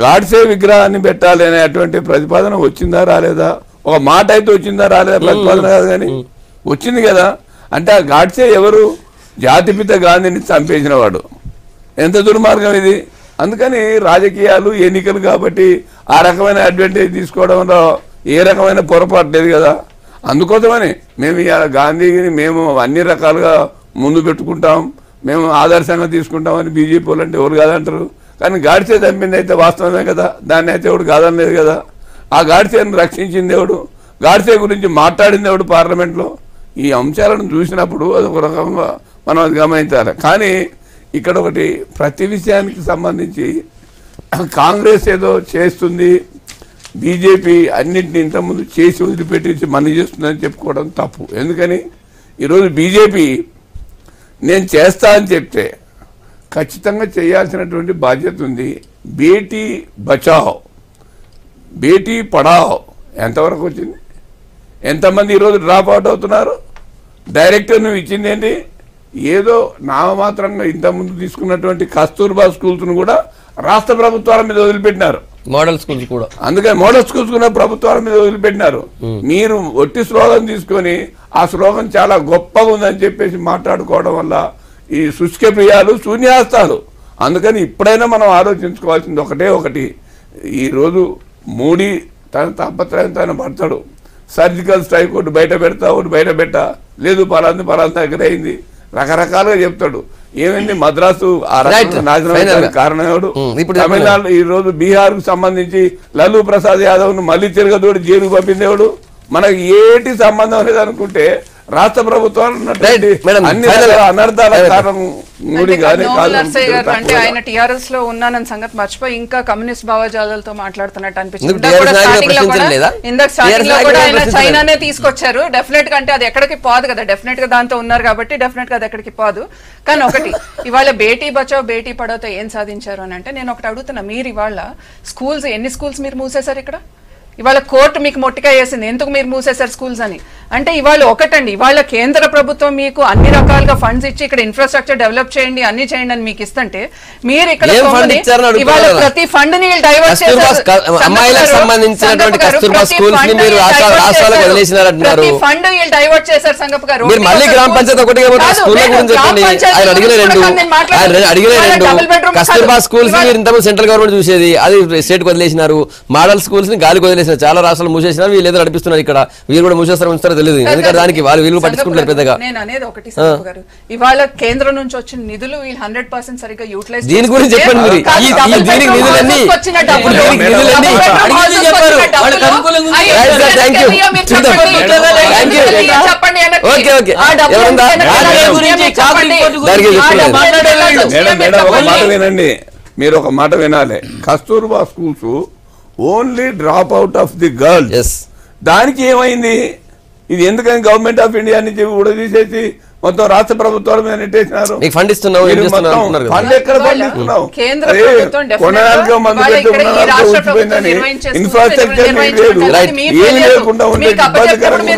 గాడ్సే విగ్రహాన్ని పెట్టాలి అనేటువంటి ప్రతిపాదన వచ్చిందా రాలేదా? ఒక మాట అయితే వచ్చిందా రాలేదా? ప్రతిపాదన కాదు కానీ వచ్చింది కదా. అంటే ఆ గాడ్సే ఎవరు? జాతిపిత గాంధీని చంపేసిన వాడు. ఎంత దుర్మార్గం ఇది! అందుకని రాజకీయాలు ఎన్నికలు కాబట్టి ఆ రకమైన అడ్వాంటేజ్ తీసుకోవడంలో ఏ రకమైన పొరపాటు లేదు కదా. అందుకోసమని మేము ఇవాళ గాంధీని మేము అన్ని రకాలుగా ముందు పెట్టుకుంటాం, మేము ఆదర్శంగా తీసుకుంటామని బీజేపీ వాళ్ళు అంటే ఎవరు కాదంటారు. కానీ గాడ్సే చంపింది అయితే వాస్తవమే కదా, దాన్ని అయితే ఎవడు కాదనలేదు కదా. ఆ గాడ్సేని రక్షించింది ఎవడు? గాడ్సే గురించి మాట్లాడింది ఎవడు పార్లమెంట్లో? ఈ అంశాలను చూసినప్పుడు అదొక రకంగా మనం అది గమనించాలి. కానీ ఇక్కడ ఒకటి, ప్రతి విషయానికి సంబంధించి కాంగ్రెస్ ఏదో చేస్తుంది, బీజేపీ అన్నింటినీ ఇంతకుముందు చేసి వదిలిపెట్టి మనీ చేస్తుందని చెప్పుకోవడం తప్పు. ఎందుకని ఈరోజు బీజేపీ నేను చేస్తా అని చెప్తే ఖచ్చితంగా చేయాల్సినటువంటి బాధ్యత ఉంది. బేటీ బచావ్ బేటీ పడావ్ ఎంతవరకు వచ్చింది? ఎంతమంది ఈరోజు డ్రాప్ అవుట్ అవుతున్నారు? డైరెక్టర్ నువ్వు ఇచ్చింది ఏంటి? ఏదో నామమాత్రంగా ఇంతకుముందు తీసుకున్నటువంటి కస్తూర్బా స్కూల్స్ను కూడా రాష్ట్ర ప్రభుత్వాల మీద వదిలిపెట్టినారు. మోడల్ స్కూల్స్ కూడా, అందుకని మోడల్ స్కూల్స్ కూడా ప్రభుత్వాల మీద వదిలిపెట్టినారు. మీరు ఒట్టి స్లోగన్ తీసుకొని ఆ స్లోగన్ చాలా గొప్పగా ఉందని చెప్పేసి మాట్లాడుకోవడం వల్ల ఈ శుష్క ప్రియాలు శూన్యాస్తాలు. అందుకని ఇప్పుడైనా మనం ఆలోచించుకోవాల్సింది ఒకటి, ఈరోజు మోడీ తన తాపత్రయం తన పడతాడు. సర్జికల్ స్ట్రైక్ ఒకటి బయట పెడతా, ఒకటి బయట పెట్టా, లేదు పలాంది దగ్గర అయింది, రకరకాలుగా చెప్తాడు. ఏమైంది మద్రాసు ఆ నాశనం కారణం ఎవడు? తమిళనాడు ఈ రోజు బీహార్ కు సంబంధించి లల్లూ ప్రసాద్ యాదవ్ ను మళ్ళీ తిరగదోడి జైలుకు పంపింది ఎవడు? మనకి ఏటి సంబంధం లేదనుకుంటే రాష్ట్ర ప్రభుత్వాలు ఉన్నటువంటి Right, madam. అన్ని Final. రకాల అనర్థాల కారణం మూడి కానీ నోముల నర్సయ్య గారు అంటే ఆయన టీఆర్ఎస్ లో ఉన్నానన్న సంగతి మర్చిపోయి ఇంకా కమ్యూనిస్ట్ భావజాలతో మాట్లాడుతున్నట్టు అనిపించింది. ఎందుకు TRS నాయకులు ప్రశ్నించలేదా? ఇందాక స్టార్టింగ్ లో TRS కూడా నాయకులు ఆయన ప్రశ్నించలేదు. చైనానే తీసుకొచ్చారు. డెఫినెట్ గా అంటే అది ఎక్కడికి పోదు కదా, డెఫినెట్ గా దాంతో ఉన్నారు కాబట్టి డెఫినెట్ గా అది ఎక్కడికి పోదు. కానీ ఒకటి ఇవాళ బేటీ బచావ్ బేటీ పడావ్తో ఏం సాధించారు అని అంటే నేను ఒకటి అడుగుతున్నా, మీరు ఇవాళ స్కూల్స్ ఎన్ని స్కూల్స్ మీరు మూసేశారు ఇక్కడ? ఇవాళ కోర్టు మీకు మొట్టిగా వేసింది ఎందుకు మీరు మూసేశారు స్కూల్స్ అని. అంటే ఇవాళ ఒకటండి, ఇవాళ కేంద్ర ప్రభుత్వం మీకు అన్ని రకాలుగా ఫండ్స్ ఇచ్చి ఇక్కడ ఇన్ఫ్రాస్ట్రక్చర్ డెవలప్ చేయండి అన్ని చేయండి అని మీకు ఇస్తుంటే మీరు ఇక్కడ ఇవాళ ప్రతి ఫండ్ ని డైవర్ట్ చేశారు. అమ్మాయిలకు సంబంధించినటువంటి కస్తూర్బా స్కూల్స్ ని మీరు రాష్ట్రాలకు వదిలేసినారంటున్నారు. ప్రతి ఫండ్ వీళ్ళు డైవర్ట్ చేశారు సంగప్ప గారు. మీరు మళ్ళీ గ్రామ పంచాయతీ ఒకటి స్కూల్ గురించి చెప్పండి. ఆయన అడిగిన రెండు కస్తూర్బా స్కూల్స్ మీరు ఇంతకుముందు సెంట్రల్ గవర్నమెంట్ చూసేది, అది స్టేట్ కు వదిలేసినారు. మోడల్ స్కూల్స్ ని గాలికి వదిలేసినారు. చాలా రాష్ట్రాలు మూసేసినారు, వీళ్ళు ఏదో నడిపిస్తున్నారు. ఇక్కడ వీళ్ళు కూడా మూసేస్తారు ఉంచుతారో తెలియదు, ఎందుకంటే దానికి వాళ్ళు వీళ్ళు పట్టించుకుంటారు పెద్దగా. నేను అనేది ఒకటి సంగప్ప గారు, ఇవాళ కేంద్రం నుంచి వచ్చిన నిధులు వీళ్ళు 100% సరిగ్గా యూటిలైజ్ దీని గురించి చెప్పండి. మీరు దీనికి నిధులన్నీ ఓకే ఓకే ఒక మాట వినండి, మీరు ఒక మాట వినాలి. Kasturba schools only drop out of the girls, దానికి ఏమైంది? ఇది ఎందుకని గవర్నమెంట్ ఆఫ్ ఇండియా నుంచి కూడా తీసేసి మొత్తం రాష్ట్ర ప్రభుత్వాల మీద నెట్టేసినారు. ఫండ్ ఇస్తున్నావు ఫండ్ ఎక్కడ ఫండ్ ఇస్తున్నావు? ఇన్ఫ్రాస్ట్రక్చర్ ఏమి లేకుండా ఉండే ఇబ్బందికరంగా.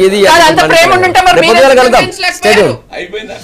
ఇది అయిపోయిందా?